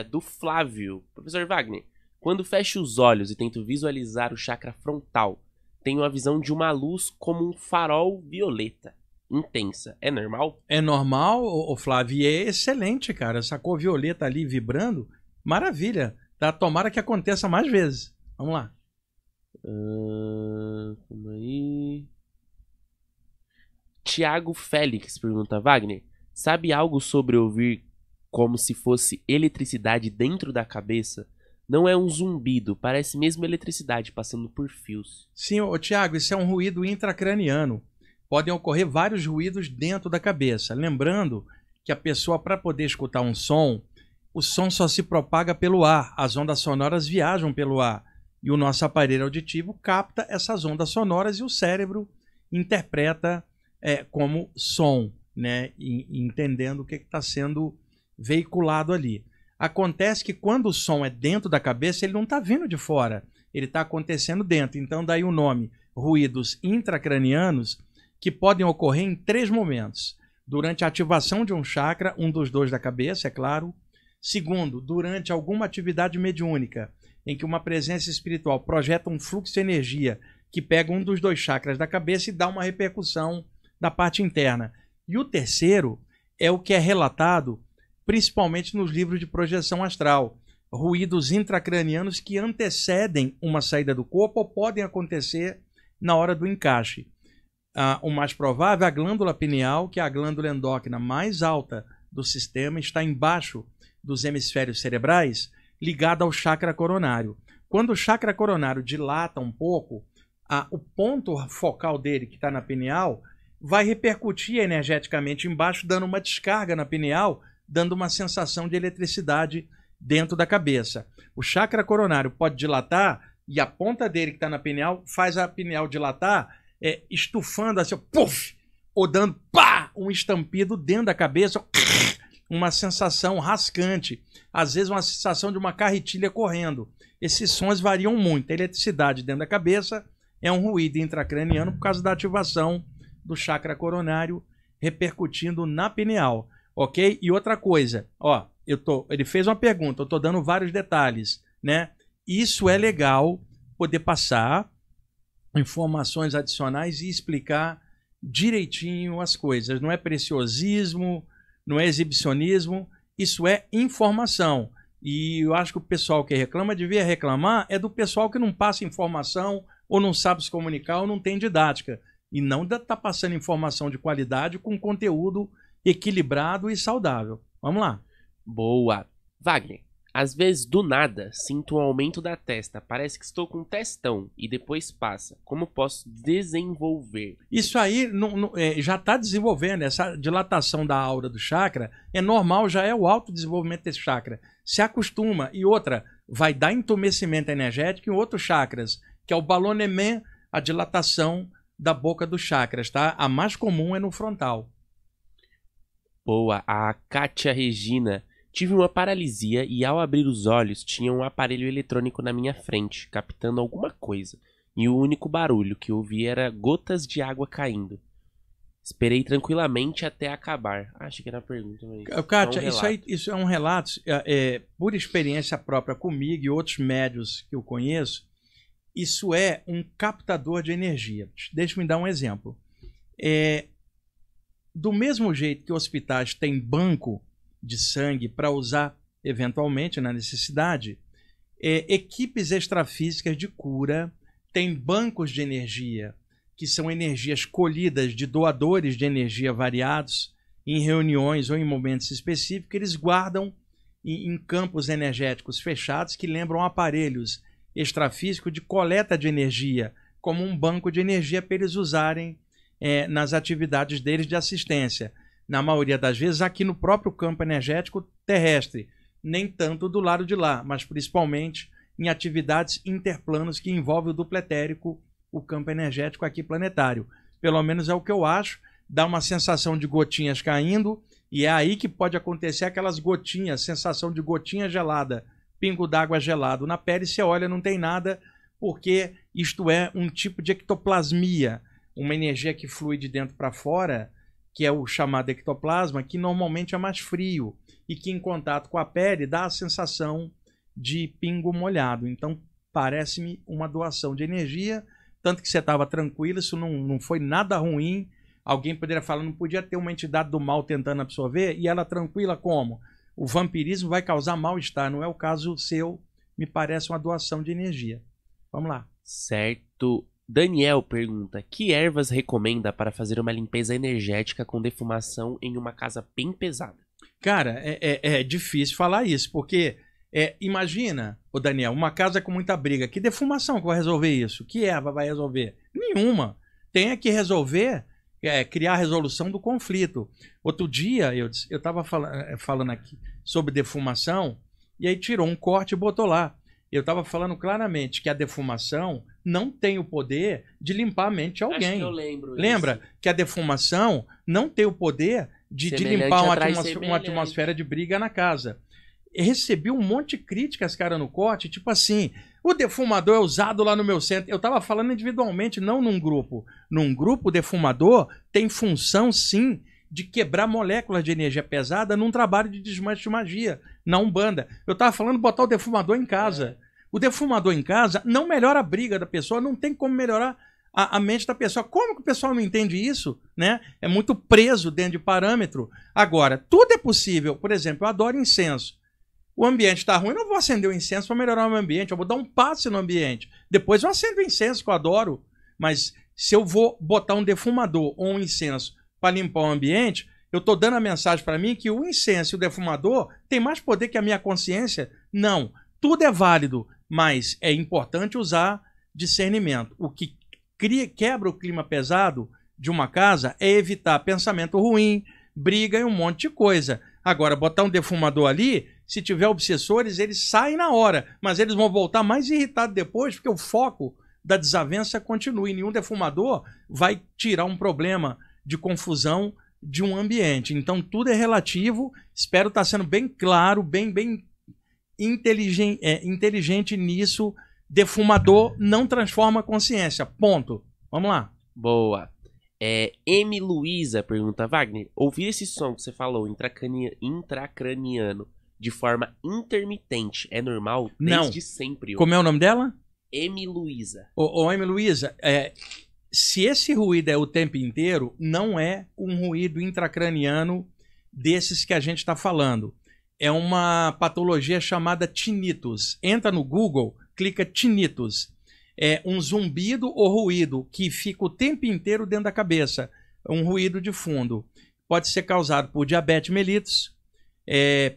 [SPEAKER 2] Do Flávio. Professor Wagner, quando fecho os olhos e tento visualizar o chakra frontal, tenho a visão de uma luz como um farol violeta, intensa. É normal?
[SPEAKER 1] É normal, o Flávio, e é excelente, cara. Essa cor violeta ali vibrando, maravilha. Tá? Tomara que aconteça mais vezes. Vamos lá.
[SPEAKER 2] Calma aí. Tiago Félix pergunta, Wagner, sabe algo sobre ouvir como se fosse eletricidade dentro da cabeça? Não é um zumbido, parece mesmo eletricidade passando por fios.
[SPEAKER 1] Sim, Tiago, isso é um ruído intracraniano. Podem ocorrer vários ruídos dentro da cabeça. Lembrando que a pessoa, para poder escutar um som, o som só se propaga pelo ar. As ondas sonoras viajam pelo ar. E o nosso aparelho auditivo capta essas ondas sonoras e o cérebro interpreta como som, né? Entendendo o que está sendo veiculado ali. Acontece que quando o som é dentro da cabeça, ele não está vindo de fora, ele está acontecendo dentro. Então daí o nome ruídos intracranianos, que podem ocorrer em 3 momentos. Durante a ativação de um chakra, um dos 2 da cabeça, é claro. Segundo, durante alguma atividade mediúnica, em que uma presença espiritual projeta um fluxo de energia que pega um dos 2 chakras da cabeça e dá uma repercussão na parte interna. E o terceiro é o que é relatado principalmente nos livros de projeção astral, ruídos intracranianos que antecedem uma saída do corpo ou podem acontecer na hora do encaixe. O mais provável é a glândula pineal, que é a glândula endócrina mais alta do sistema, está embaixo dos hemisférios cerebrais, ligada ao chakra coronário. Quando o chakra coronário dilata um pouco, o ponto focal dele, que está na pineal, vai repercutir energeticamente embaixo, dando uma descarga na pineal, dando uma sensação de eletricidade dentro da cabeça. O chakra coronário pode dilatar e a ponta dele, que está na pineal, faz a pineal dilatar, estufando assim, puff, ou dando pá, um estampido dentro da cabeça, uma sensação rascante, às vezes uma sensação de uma carretilha correndo. Esses sons variam muito. A eletricidade dentro da cabeça é um ruído intracraniano por causa da ativação do chakra coronário repercutindo na pineal, ok? E outra coisa, ó, ele fez uma pergunta, eu estou dando vários detalhes, né? Isso é legal poder passar informações adicionais e explicar direitinho as coisas. Não é preciosismo, não é exibicionismo, isso é informação. E eu acho que o pessoal que reclama devia reclamar do pessoal que não passa informação, ou não sabe se comunicar, ou não tem didática. E não está passando informação de qualidade com conteúdo equilibrado e saudável. Vamos lá.
[SPEAKER 2] Boa. Wagner, às vezes do nada sinto um aumento da testa, parece que estou com um testão e depois passa. Como posso desenvolver?
[SPEAKER 1] Isso aí já está desenvolvendo, essa dilatação da aura do chakra é normal, já é o autodesenvolvimento desse chakra. Se acostuma. E outra, vai dar entumecimento energético em outros chakras, que é o ballonnement, a dilatação da boca dos chakras, tá? A mais comum é no frontal.
[SPEAKER 2] Boa. A Kátia Regina. Tive uma paralisia e ao abrir os olhos tinha um aparelho eletrônico na minha frente, captando alguma coisa. E o único barulho que ouvi era gotas de água caindo. Esperei tranquilamente até acabar. Achei que era uma pergunta, mas...
[SPEAKER 1] Kátia, isso é um relato, por experiência própria comigo e outros médios que eu conheço, isso é um captador de energia. Deixa-me dar um exemplo. Do mesmo jeito que hospitais têm banco de sangue para usar eventualmente na necessidade, equipes extrafísicas de cura têm bancos de energia, que são energias colhidas de doadores de energia variados em reuniões ou em momentos específicos. Eles guardam em campos energéticos fechados que lembram aparelhos extrafísicos de coleta de energia, como um banco de energia para eles usarem nas atividades deles de assistência. Na maioria das vezes aqui no próprio campo energético terrestre, nem tanto do lado de lá, mas principalmente em atividades interplanos que envolvem o duplo etérico, o campo energético aqui planetário. Pelo menos é o que eu acho, dá uma sensação de gotinhas caindo, e é aí que pode acontecer aquelas gotinhas, sensação de gotinha gelada, pingo d'água gelado na pele, você olha, não tem nada, porque isto é um tipo de ectoplasmia, uma energia que flui de dentro para fora, que é o chamado ectoplasma, que normalmente é mais frio e que em contato com a pele dá a sensação de pingo molhado. Então parece-me uma doação de energia, tanto que você estava tranquilo, isso não foi nada ruim. Alguém poderia falar, não podia ter uma entidade do mal tentando absorver, e ela tranquila como? O vampirismo vai causar mal-estar, não é o caso seu, me parece uma doação de energia. Vamos lá.
[SPEAKER 2] Certo. Daniel pergunta, que ervas recomenda para fazer uma limpeza energética com defumação em uma casa bem pesada?
[SPEAKER 1] Cara, é difícil falar isso, porque imagina, ô Daniel, uma casa com muita briga, que defumação que vai resolver isso? Que erva vai resolver? Nenhuma. Tem que resolver... criar a resolução do conflito. Outro dia eu estava falando aqui sobre defumação e aí tirou um corte e botou lá. Eu estava falando claramente que a defumação não tem o poder de limpar a mente de alguém.
[SPEAKER 2] Acho que eu lembro.
[SPEAKER 1] Lembra
[SPEAKER 2] isso.
[SPEAKER 1] Que a defumação não tem o poder de limpar uma atmosfera de briga na casa. Eu recebi um monte de críticas, cara, no corte, tipo assim, o defumador é usado lá no meu centro. Eu estava falando individualmente, não num grupo. Num grupo, o defumador tem função, sim, de quebrar moléculas de energia pesada num trabalho de desmanche de magia, na Umbanda. Eu estava falando de botar o defumador em casa. O defumador em casa não melhora a briga da pessoa, não tem como melhorar a mente da pessoa. Como que o pessoal não entende isso? Né? É muito preso dentro de parâmetro. Agora, tudo é possível. Por exemplo, eu adoro incenso. O ambiente está ruim, eu não vou acender o incenso para melhorar o meu ambiente, eu vou dar um passe no ambiente. Depois eu acendo o incenso, que eu adoro. Mas se eu vou botar um defumador ou um incenso para limpar o ambiente, eu estou dando a mensagem para mim que o incenso e o defumador têm mais poder que a minha consciência? Não. Tudo é válido, mas é importante usar discernimento. O que quebra o clima pesado de uma casa é evitar pensamento ruim, briga e um monte de coisa. Agora, botar um defumador ali, se tiver obsessores, eles saem na hora, mas eles vão voltar mais irritados depois, porque o foco da desavença continua. E nenhum defumador vai tirar um problema de confusão de um ambiente. Então, tudo é relativo. Espero estar sendo bem claro, bem inteligente nisso. Defumador não transforma a consciência. Ponto. Vamos lá.
[SPEAKER 2] Boa. M. Luiza pergunta, Wagner, ouvir esse som que você falou, intracraniano, de forma intermitente, é normal? Desde sempre.
[SPEAKER 1] Como é o nome dela?
[SPEAKER 2] M. Luiza.
[SPEAKER 1] M. Luiza, se esse ruído é o tempo inteiro, não é um ruído intracraniano desses que a gente está falando. É uma patologia chamada tinnitus. Entra no Google, clica tinnitus. É um zumbido ou ruído que fica o tempo inteiro dentro da cabeça. Um ruído de fundo. Pode ser causado por diabetes mellitus,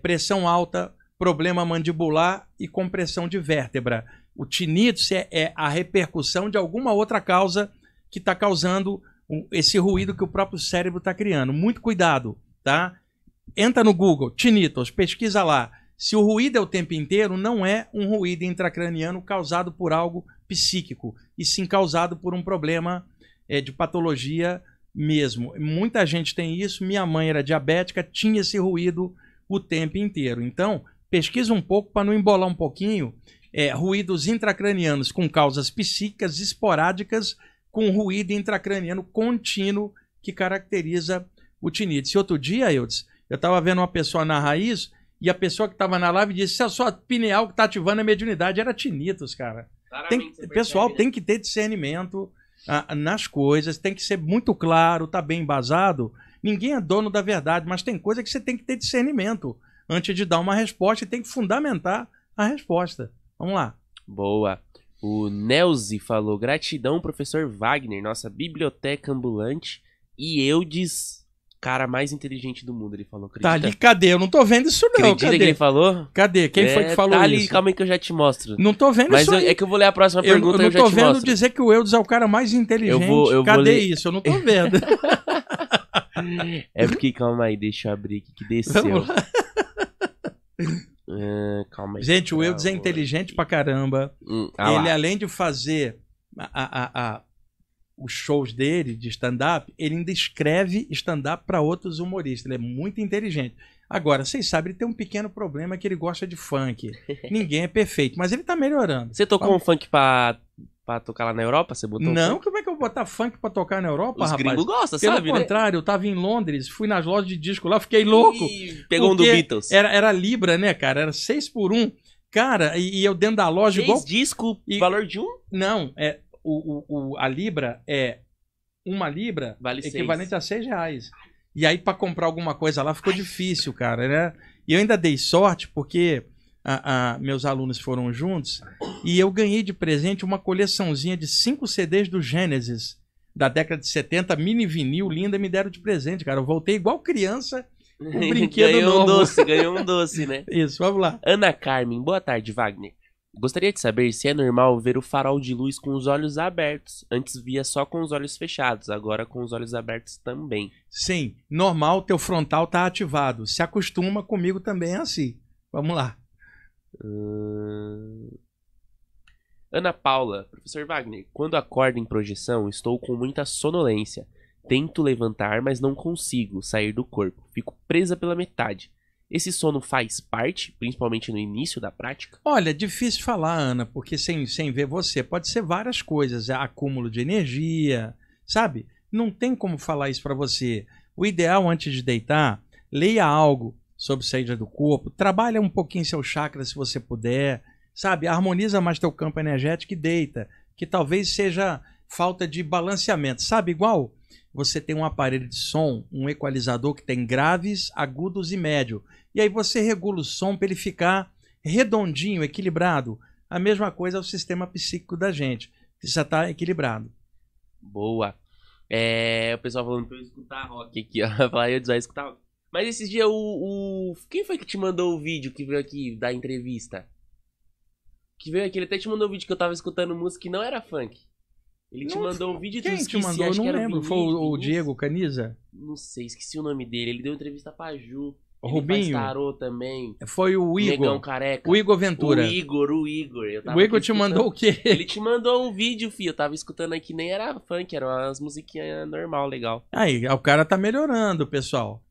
[SPEAKER 1] pressão alta, problema mandibular e compressão de vértebra. O tinnitus é a repercussão de alguma outra causa que está causando esse ruído que o próprio cérebro está criando. Muito cuidado, tá? Entra no Google, tinnitus, pesquisa lá. Se o ruído é o tempo inteiro, não é um ruído intracraniano causado por algo psíquico, e sim causado por um problema de patologia mesmo. Muita gente tem isso, minha mãe era diabética, tinha esse ruído o tempo inteiro. Então, pesquisa um pouco para não embolar um pouquinho. Ruídos intracranianos com causas psíquicas esporádicas, com ruído intracraniano contínuo que caracteriza o tinnitus. E outro dia, eu estava vendo uma pessoa na raiz e a pessoa que estava na live disse: se a sua pineal que está ativando a mediunidade era tinnitus, cara. Pessoal, tem que ter discernimento nas coisas, tem que ser muito claro, tá bem embasado. Ninguém é dono da verdade, mas tem coisa que você tem que ter discernimento antes de dar uma resposta e tem que fundamentar a resposta. Vamos lá.
[SPEAKER 2] Boa. O Nelzi falou: gratidão, professor Wagner, nossa biblioteca ambulante, e Eudes, cara mais inteligente do mundo, ele falou. Acredita?
[SPEAKER 1] Tá ali, cadê? Eu não tô vendo isso não.
[SPEAKER 2] Acredita que ele falou?
[SPEAKER 1] Cadê? Quem foi que falou
[SPEAKER 2] tá ali,
[SPEAKER 1] isso?
[SPEAKER 2] calma aí que eu já te mostro.
[SPEAKER 1] Não tô vendo isso aí.
[SPEAKER 2] É que eu vou ler a próxima pergunta e eu já te mostro.
[SPEAKER 1] Eu não tô vendo dizer que o Eudes é o cara mais inteligente. Cadê isso? Eu não tô vendo.
[SPEAKER 2] É porque, calma aí, deixa eu abrir aqui que desceu. Calma aí.
[SPEAKER 1] Gente, o Eudes é inteligente pra caramba. Ele, além de fazer os shows dele de stand-up, ele ainda escreve stand-up para outros humoristas. Ele é muito inteligente. Agora, vocês sabem, ele tem um pequeno problema, que ele gosta de funk. Ninguém é perfeito, mas ele tá melhorando.
[SPEAKER 2] Você tocou um funk pra pra tocar lá na Europa? Você botou
[SPEAKER 1] Não,
[SPEAKER 2] funk?
[SPEAKER 1] como é que eu vou botar funk pra tocar na Europa,
[SPEAKER 2] Os
[SPEAKER 1] rapaz?
[SPEAKER 2] gringos gostam,
[SPEAKER 1] Pelo
[SPEAKER 2] sabe,
[SPEAKER 1] contrário, eu tava em Londres, fui nas lojas de disco lá, fiquei louco.
[SPEAKER 2] Pegou um do Beatles.
[SPEAKER 1] Era Libra, né, cara? Era 6 por 1. Cara, e eu dentro da loja
[SPEAKER 2] 6
[SPEAKER 1] igual...
[SPEAKER 2] disco, valor de um?
[SPEAKER 1] Não, a Libra é... Uma Libra
[SPEAKER 2] vale
[SPEAKER 1] equivalente a R$6. E aí, pra comprar alguma coisa lá, ficou difícil, cara, né? E eu ainda dei sorte, porque meus alunos foram juntos, e eu ganhei de presente uma coleçãozinha de 5 CDs do Genesis, da década de 70, mini vinil, linda, me deram de presente, cara. Eu voltei igual criança, com um brinquedo novo.
[SPEAKER 2] Ganhou um doce, né?
[SPEAKER 1] Isso, vamos lá.
[SPEAKER 2] Ana Carmen, boa tarde, Wagner. Gostaria de saber se é normal ver o farol de luz com os olhos abertos. Antes via só com os olhos fechados, agora com os olhos abertos também.
[SPEAKER 1] Sim, normal, teu frontal tá ativado. Se acostuma, comigo também é assim. Vamos lá.
[SPEAKER 2] Ana Paula, professor Wagner, quando acordo em projeção, estou com muita sonolência. Tento levantar, mas não consigo sair do corpo. Fico presa pela metade. Esse sono faz parte, principalmente no início da prática?
[SPEAKER 1] Olha, difícil falar, Ana, porque sem ver você, pode ser várias coisas. Acúmulo de energia, sabe? Não tem como falar isso para você. O ideal, antes de deitar, leia algo sobre saída do corpo, trabalha um pouquinho seu chakra se você puder, sabe? Harmoniza mais teu campo energético e deita, que talvez seja falta de balanceamento. Sabe, igual você tem um aparelho de som, um equalizador que tem graves, agudos e médio. E aí você regula o som para ele ficar redondinho, equilibrado. A mesma coisa é o sistema psíquico da gente. Precisa estar equilibrado.
[SPEAKER 2] Boa. O pessoal falando pra eu escutar rock aqui, ó. Falar, eu vai escutar rock. Mas esses dias quem foi que te mandou o vídeo que veio aqui da entrevista? Que veio aqui, ele até te mandou o vídeo que eu tava escutando música que não era funk. Ele te mandou um vídeo e tu esqueci,
[SPEAKER 1] te mandou?
[SPEAKER 2] acho
[SPEAKER 1] Eu não
[SPEAKER 2] que era
[SPEAKER 1] lembro. Foi o Diego Caniza?
[SPEAKER 2] Não sei, esqueci o nome dele. Ele deu entrevista pra Ju.
[SPEAKER 1] O Rubinho?
[SPEAKER 2] Faz tarô também.
[SPEAKER 1] Foi o Igor.
[SPEAKER 2] Negão Careca.
[SPEAKER 1] O Igor Ventura.
[SPEAKER 2] O Igor.
[SPEAKER 1] O Igor te mandou o quê?
[SPEAKER 2] Ele te mandou um vídeo, filho. Eu tava escutando aqui, nem era funk, eram umas musiquinhas normal, legal.
[SPEAKER 1] Aí, o cara tá melhorando, pessoal.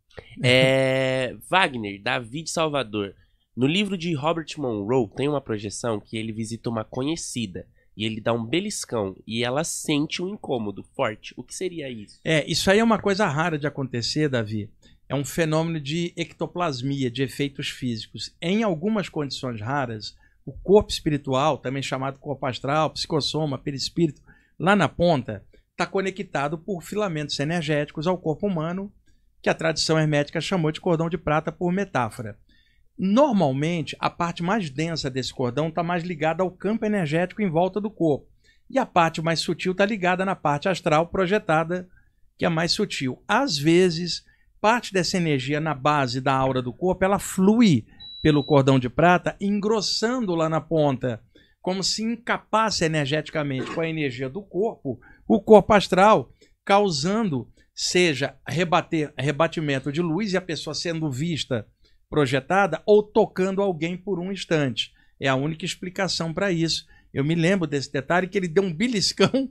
[SPEAKER 2] Wagner, David Salvador. No livro de Robert Monroe, tem uma projeção que ele visita uma conhecida. E ele dá um beliscão e ela sente um incômodo forte. O que seria isso?
[SPEAKER 1] Isso aí é uma coisa rara de acontecer, Davi. É um fenômeno de ectoplasmia, de efeitos físicos. Em algumas condições raras, o corpo espiritual, também chamado corpo astral, psicossoma, perispírito, lá na ponta, está conectado por filamentos energéticos ao corpo humano, que a tradição hermética chamou de cordão de prata por metáfora. Normalmente, a parte mais densa desse cordão está mais ligada ao campo energético em volta do corpo. E a parte mais sutil está ligada na parte astral projetada, que é mais sutil. Às vezes, parte dessa energia na base da aura do corpo, ela flui pelo cordão de prata, engrossando lá na ponta, como se encapasse energeticamente com a energia do corpo, o corpo astral, causando, seja rebatimento de luz e a pessoa sendo vista projetada ou tocando alguém por um instante. É a única explicação para isso. Eu me lembro desse detalhe que ele deu um beliscão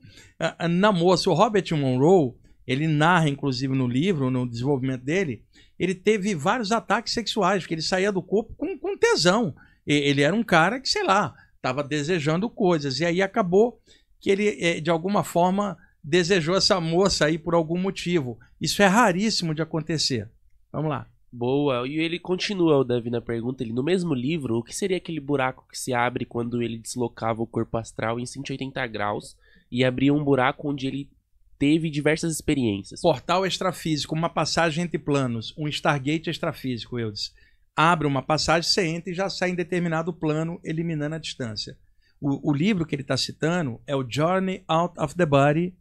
[SPEAKER 1] na moça. O Robert Monroe, ele narra, inclusive no livro, no desenvolvimento dele, ele teve vários ataques sexuais, porque ele saía do corpo com tesão. Ele era um cara que, sei lá, estava desejando coisas. E aí acabou que ele, de alguma forma, desejou essa moça aí por algum motivo. Isso é raríssimo de acontecer. Vamos lá.
[SPEAKER 2] Boa, e ele continua, o Davi, na pergunta, no mesmo livro, o que seria aquele buraco que se abre quando ele deslocava o corpo astral em 180 graus e abria um buraco onde ele teve diversas experiências?
[SPEAKER 1] Portal extrafísico, uma passagem entre planos, um Stargate extrafísico, Eudes. Abre uma passagem, você entra e já sai em determinado plano, eliminando a distância. O livro que ele está citando é o Journey Out of the Body,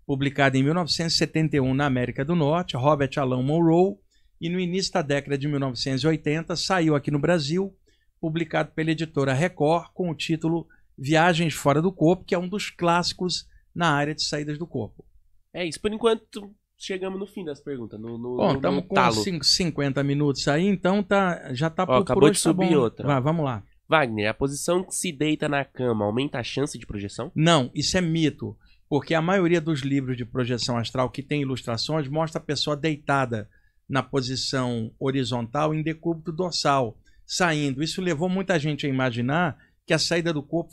[SPEAKER 1] publicado em 1971 na América do Norte, Robert Alan Monroe, e no início da década de 1980 saiu aqui no Brasil, publicado pela editora Record, com o título Viagens Fora do Corpo, que é um dos clássicos na área de saídas do corpo.
[SPEAKER 2] É isso, por enquanto chegamos no fim das perguntas.
[SPEAKER 1] Bom, estamos com 50 minutos aí, então já está por
[SPEAKER 2] acabou
[SPEAKER 1] hoje,
[SPEAKER 2] de subir outra.
[SPEAKER 1] Vamos lá.
[SPEAKER 2] Wagner, a posição que se deita na cama aumenta a chance de projeção?
[SPEAKER 1] Não, isso é mito, porque a maioria dos livros de projeção astral que tem ilustrações mostra a pessoa deitada na posição horizontal em decúbito dorsal, saindo. Isso levou muita gente a imaginar que a saída do corpo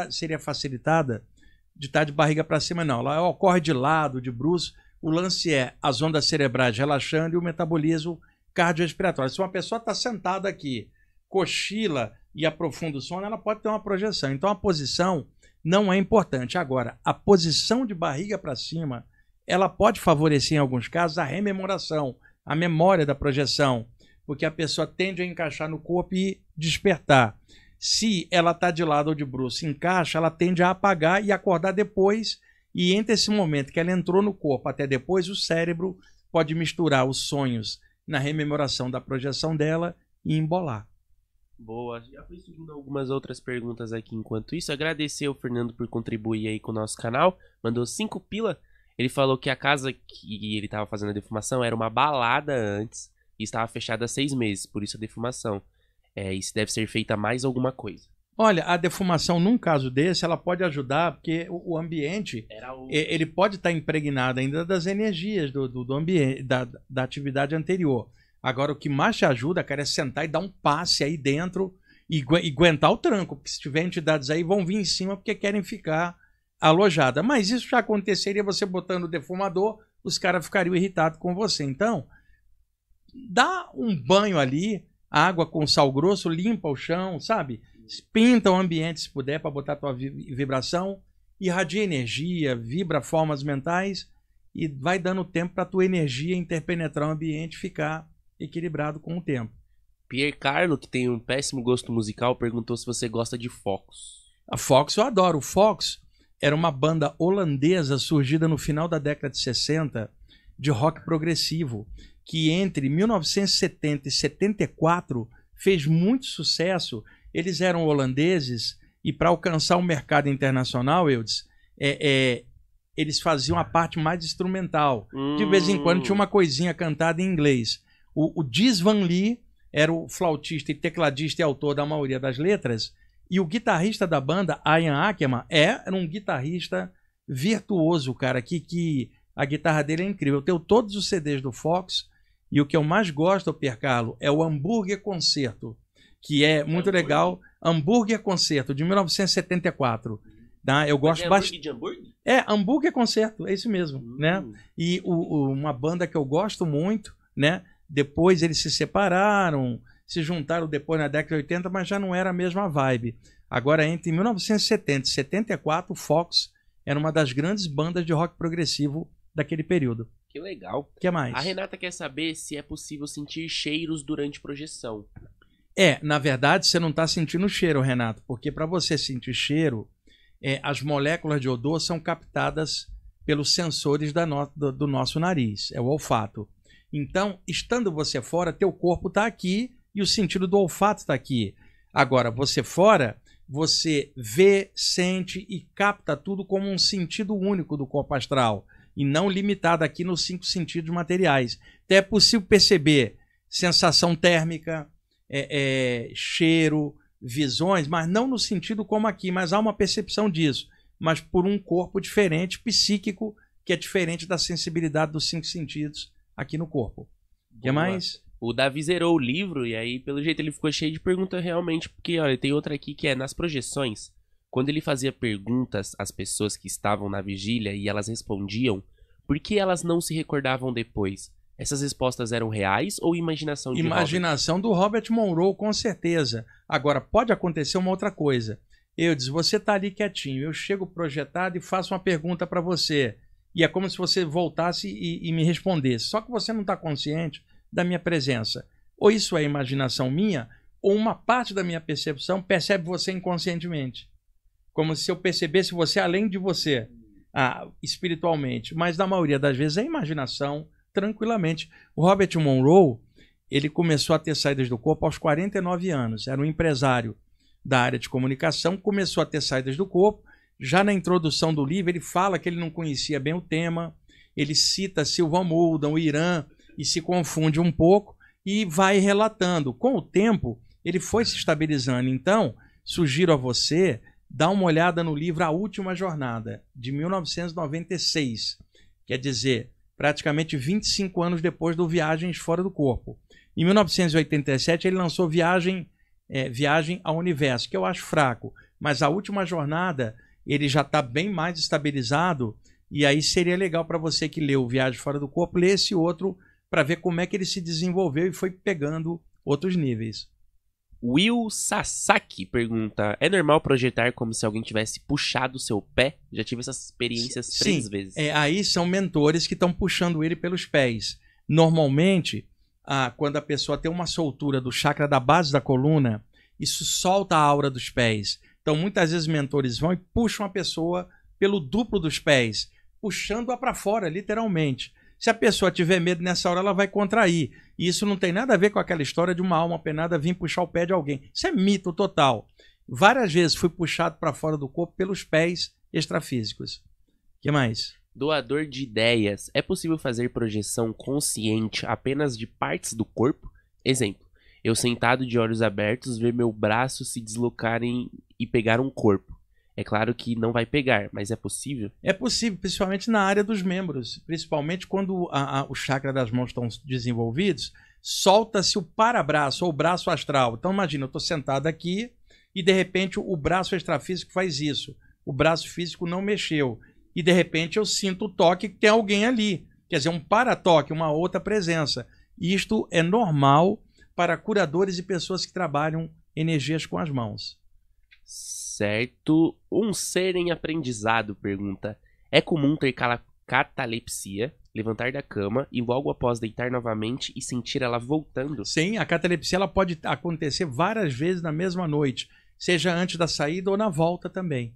[SPEAKER 1] seria facilitada de estar de barriga para cima, não. Ela ocorre de lado, de bruços. O lance é as ondas cerebrais relaxando e o metabolismo cardiorrespiratório. Se uma pessoa está sentada aqui, cochila e aprofunda o sono, ela pode ter uma projeção. Então a posição não é importante. Agora, a posição de barriga para cima, ela pode favorecer em alguns casos a rememoração, a memória da projeção, porque a pessoa tende a encaixar no corpo e despertar. Se ela está de lado ou de bruços, encaixa, ela tende a apagar e acordar depois. E entre esse momento que ela entrou no corpo até depois, o cérebro pode misturar os sonhos na rememoração da projeção dela e embolar.
[SPEAKER 2] Boa. Já fui subindo algumas outras perguntas aqui enquanto isso. Agradecer ao Fernando por contribuir aí com o nosso canal. Mandou 5 pila. Ele falou que a casa que ele estava fazendo a defumação era uma balada antes e estava fechada há 6 meses, por isso a defumação. Isso deve ser feita mais alguma coisa.
[SPEAKER 1] Olha, a defumação num caso desse, ela pode ajudar, porque o ambiente, ele pode estar impregnado ainda das energias do ambiente, da atividade anterior. Agora, o que mais te ajuda, cara, é sentar e dar um passe aí dentro e aguentar o tranco, porque se tiver entidades aí, vão vir em cima porque querem ficar alojadas. Mas isso já aconteceria você botando o defumador, os caras ficariam irritados com você. Então, dá um banho ali, água com sal grosso, limpa o chão, sabe? Pinta o ambiente se puder para botar a tua vibração, irradia energia, vibra formas mentais e vai dando tempo para a tua energia interpenetrar o ambiente e ficar equilibrado com o tempo.
[SPEAKER 2] Pierre Carlo, que tem um péssimo gosto musical, perguntou se você gosta de Fox.
[SPEAKER 1] A Fox eu adoro. O Fox era uma banda holandesa surgida no final da década de 60 de rock progressivo, que entre 1970 e 74 fez muito sucesso. Eles eram holandeses e para alcançar o mercado internacional, Eudes, eles faziam a parte mais instrumental. De vez em quando tinha uma coisinha cantada em inglês. O Diz Van Lee era o flautista e tecladista e autor da maioria das letras, e o guitarrista da banda, Ian Ackerman, era um guitarrista virtuoso, cara, que a guitarra dele é incrível. Eu tenho todos os CDs do Fox, e o que eu mais gosto, Pierre Carlo, é o Hambúrguer Concerto, que é muito legal. Hambúrguer Concerto, de 1974. Tá? Eu gosto bastante.
[SPEAKER 2] De hambúrguer?
[SPEAKER 1] Hambúrguer Concerto, é isso mesmo. Né? E uma banda que eu gosto muito, né? Depois eles se separaram, se juntaram depois na década de 80, mas já não era a mesma vibe. Agora, entre 1970 e 74, o Fox era uma das grandes bandas de rock progressivo daquele período.
[SPEAKER 2] Que legal.
[SPEAKER 1] O que mais?
[SPEAKER 2] A Renata quer saber se é possível sentir cheiros durante projeção.
[SPEAKER 1] Na verdade, você não está sentindo cheiro, Renato, porque para você sentir cheiro, as moléculas de odor são captadas pelos sensores do nosso nariz, é o olfato. Então, estando você fora, teu corpo está aqui e o sentido do olfato está aqui. Agora, você fora, você vê, sente e capta tudo como um sentido único do corpo astral e não limitado aqui nos 5 sentidos materiais. Então, é possível perceber sensação térmica, cheiro, visões, mas não no sentido como aqui, mas há uma percepção disso, mas por um corpo diferente, psíquico, que é diferente da sensibilidade dos 5 sentidos aqui no corpo. O que mais?
[SPEAKER 2] O Davi zerou o livro e aí, pelo jeito, ele ficou cheio de perguntas realmente, porque, olha, tem outra aqui que é nas projeções. Quando ele fazia perguntas às pessoas que estavam na vigília e elas respondiam, por que elas não se recordavam depois? Essas respostas eram reais ou imaginação de
[SPEAKER 1] Imaginação do Robert Monroe, com certeza. Agora, pode acontecer uma outra coisa. Eu disse, você está ali quietinho, eu chego projetado e faço uma pergunta para você. E é como se você voltasse e me respondesse. Só que você não está consciente da minha presença. Ou isso é imaginação minha, ou uma parte da minha percepção percebe você inconscientemente. Como se eu percebesse você além de você, espiritualmente. Mas na maioria das vezes é imaginação, tranquilamente. O Robert Monroe, ele começou a ter saídas do corpo aos 49 anos. Era um empresário da área de comunicação, começou a ter saídas do corpo. Já na introdução do livro, ele fala que ele não conhecia bem o tema, ele cita Sylvan Muldoon, o Irã, e se confunde um pouco, e vai relatando. Com o tempo, ele foi se estabilizando. Então, sugiro a você dar uma olhada no livro A Última Jornada, de 1996. Quer dizer, praticamente 25 anos depois do Viagens Fora do Corpo. Em 1987, ele lançou Viagem ao Universo, que eu acho fraco, mas A Última Jornada... ele já está bem mais estabilizado, e aí seria legal para você que leu Viagem Fora do Corpo, ler esse outro para ver como é que ele se desenvolveu e foi pegando outros níveis.
[SPEAKER 2] Will Sasaki pergunta: é normal projetar como se alguém tivesse puxado o seu pé? Já tive essas experiências 3 vezes.
[SPEAKER 1] Aí são mentores que estão puxando ele pelos pés. Normalmente, quando a pessoa tem uma soltura do chakra da base da coluna, isso solta a aura dos pés. Então, muitas vezes, mentores vão e puxam a pessoa pelo duplo dos pés, puxando-a para fora, literalmente. Se a pessoa tiver medo nessa hora, ela vai contrair. E isso não tem nada a ver com aquela história de uma alma penada vir puxar o pé de alguém. Isso é mito total. Várias vezes fui puxado para fora do corpo pelos pés extrafísicos. O que mais?
[SPEAKER 2] Doador de ideias. É possível fazer projeção consciente apenas de partes do corpo? Exemplo, eu sentado de olhos abertos ver meu braço se deslocarem e pegar um corpo. É claro que não vai pegar, mas é possível?
[SPEAKER 1] É possível, principalmente na área dos membros. Principalmente quando o chakra das mãos estão desenvolvidos, solta-se o parabraço ou o braço astral. Então imagina, eu estou sentado aqui e de repente o braço extrafísico faz isso. O braço físico não mexeu. E de repente eu sinto o toque que tem alguém ali. Quer dizer, um paratoque, uma outra presença. Isto é normal para curadores e pessoas que trabalham energias com as mãos.
[SPEAKER 2] Certo. Um ser em aprendizado pergunta: é comum ter catalepsia, levantar da cama e logo após deitar novamente e sentir ela voltando?
[SPEAKER 1] Sim, a catalepsia ela pode acontecer várias vezes na mesma noite, seja antes da saída ou na volta também.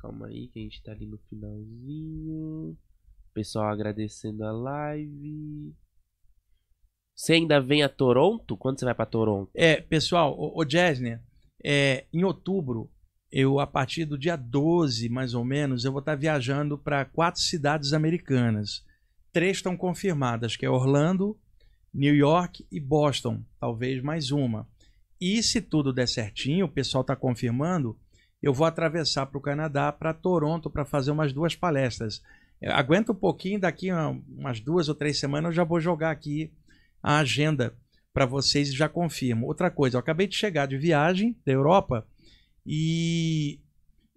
[SPEAKER 2] Calma aí que a gente tá ali no finalzinho. Pessoal agradecendo a live. Você ainda vem a Toronto? Quando você vai pra Toronto?
[SPEAKER 1] Pessoal, o Jesner, em outubro, a partir do dia 12, mais ou menos, eu vou estar viajando para 4 cidades americanas. 3 estão confirmadas, que é Orlando, New York e Boston, talvez mais uma. E se tudo der certinho, o pessoal está confirmando, eu vou atravessar para o Canadá, para Toronto, para fazer umas 2 palestras. Aguenta um pouquinho, daqui umas 2 ou 3 semanas eu já vou jogar aqui a agenda para vocês e já confirmo. Outra coisa, eu acabei de chegar de viagem da Europa e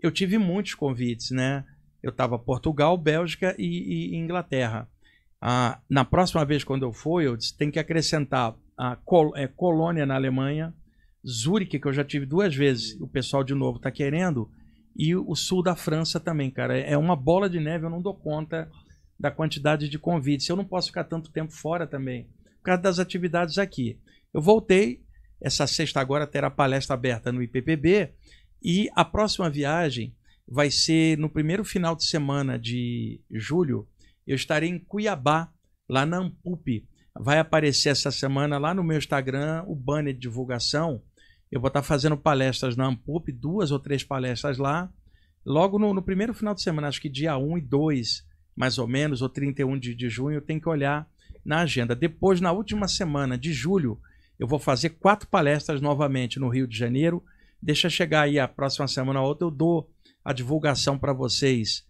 [SPEAKER 1] eu tive muitos convites, né? Eu estava Portugal, Bélgica e Inglaterra. Na próxima vez quando eu for, eu disse, tem que acrescentar a Colônia na Alemanha, Zurique, que eu já tive 2 vezes, o pessoal de novo está querendo, e o sul da França também, cara. É uma bola de neve, eu não dou conta da quantidade de convites. Eu não posso ficar tanto tempo fora também, por causa das atividades aqui. Eu voltei, essa sexta agora terá palestra aberta no IPPB, e a próxima viagem vai ser no primeiro final de semana de julho. Eu estarei em Cuiabá, lá na Ampup. Vai aparecer essa semana lá no meu Instagram o banner de divulgação. Eu vou estar fazendo palestras na Ampup, 2 ou 3 palestras lá. Logo no primeiro final de semana, acho que dia 1 e 2, mais ou menos, ou 31 de junho, eu tenho que olhar na agenda. Depois, na última semana de julho, eu vou fazer 4 palestras novamente no Rio de Janeiro. Deixa chegar aí a próxima semana ou outra, eu dou a divulgação para vocês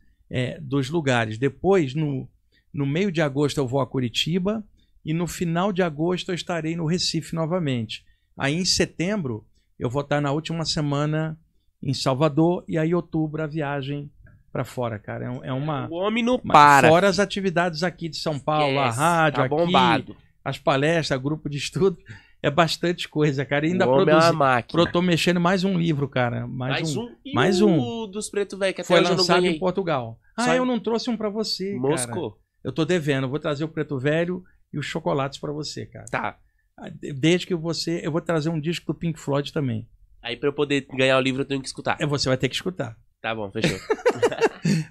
[SPEAKER 1] dos lugares. Depois, no meio de agosto, eu vou a Curitiba e no final de agosto eu estarei no Recife novamente. Aí em setembro, eu vou estar na última semana em Salvador e aí em outubro a viagem para fora, cara.
[SPEAKER 2] O homem não para.
[SPEAKER 1] Fora as atividades aqui de São Paulo, a rádio,
[SPEAKER 2] tá bombado.
[SPEAKER 1] Aqui, as palestras, grupo de estudo. É bastante coisa, cara. E ainda tô mexendo mais um livro, cara. Mais um. Mais um.
[SPEAKER 2] O dos Preto Velho, que até
[SPEAKER 1] foi
[SPEAKER 2] hoje
[SPEAKER 1] lançado
[SPEAKER 2] eu não
[SPEAKER 1] em Portugal. Eu não trouxe um pra você,
[SPEAKER 2] Moscou.
[SPEAKER 1] Cara. Eu tô devendo. Vou trazer o Preto Velho e os chocolates pra você, cara.
[SPEAKER 2] Tá.
[SPEAKER 1] Desde que eu vou trazer um disco do Pink Floyd também.
[SPEAKER 2] Aí pra eu poder ganhar o livro eu tenho que escutar.
[SPEAKER 1] Você vai ter que escutar.
[SPEAKER 2] Tá bom, fechou.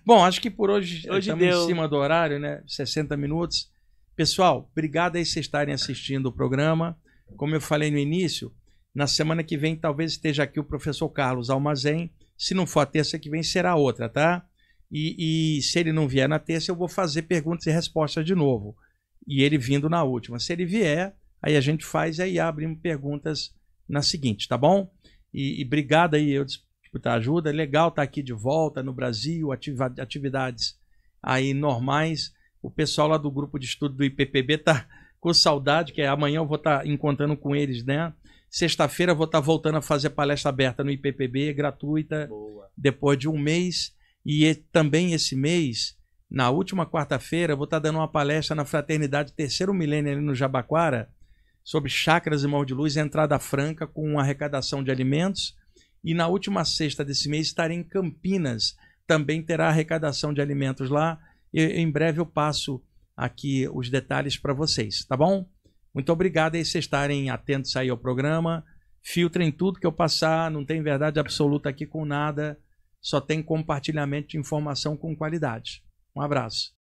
[SPEAKER 1] Bom, acho que por hoje estamos em cima do horário, né? 60 minutos. Pessoal, obrigado aí vocês estarem assistindo o programa. Como eu falei no início, na semana que vem talvez esteja aqui o professor Carlos Almazém. Se não for a terça que vem, será outra, tá? E se ele não vier na terça, eu vou fazer perguntas e respostas de novo. E ele vindo na última. Se ele vier, aí a gente faz e aí abrimos perguntas na seguinte, tá bom? E obrigado aí, eu disputar ajuda. É legal estar aqui de volta no Brasil, atividades aí normais. O pessoal lá do grupo de estudo do IPPB tá com saudade, que amanhã eu vou estar encontrando com eles, né? Sexta-feira vou estar voltando a fazer palestra aberta no IPPB, gratuita, depois de um mês. E também esse mês, na última quarta-feira, vou estar dando uma palestra na Fraternidade Terceiro Milênio ali no Jabaquara, sobre Chácaras Irmãos de Luz, entrada franca com arrecadação de alimentos. E na última sexta desse mês estarei em Campinas, também terá arrecadação de alimentos lá. E em breve eu passo aqui os detalhes para vocês, tá bom? Muito obrigado aí vocês estarem atentos aí ao programa. Filtrem tudo que eu passar, não tem verdade absoluta aqui com nada, só tem compartilhamento de informação com qualidade. Um abraço.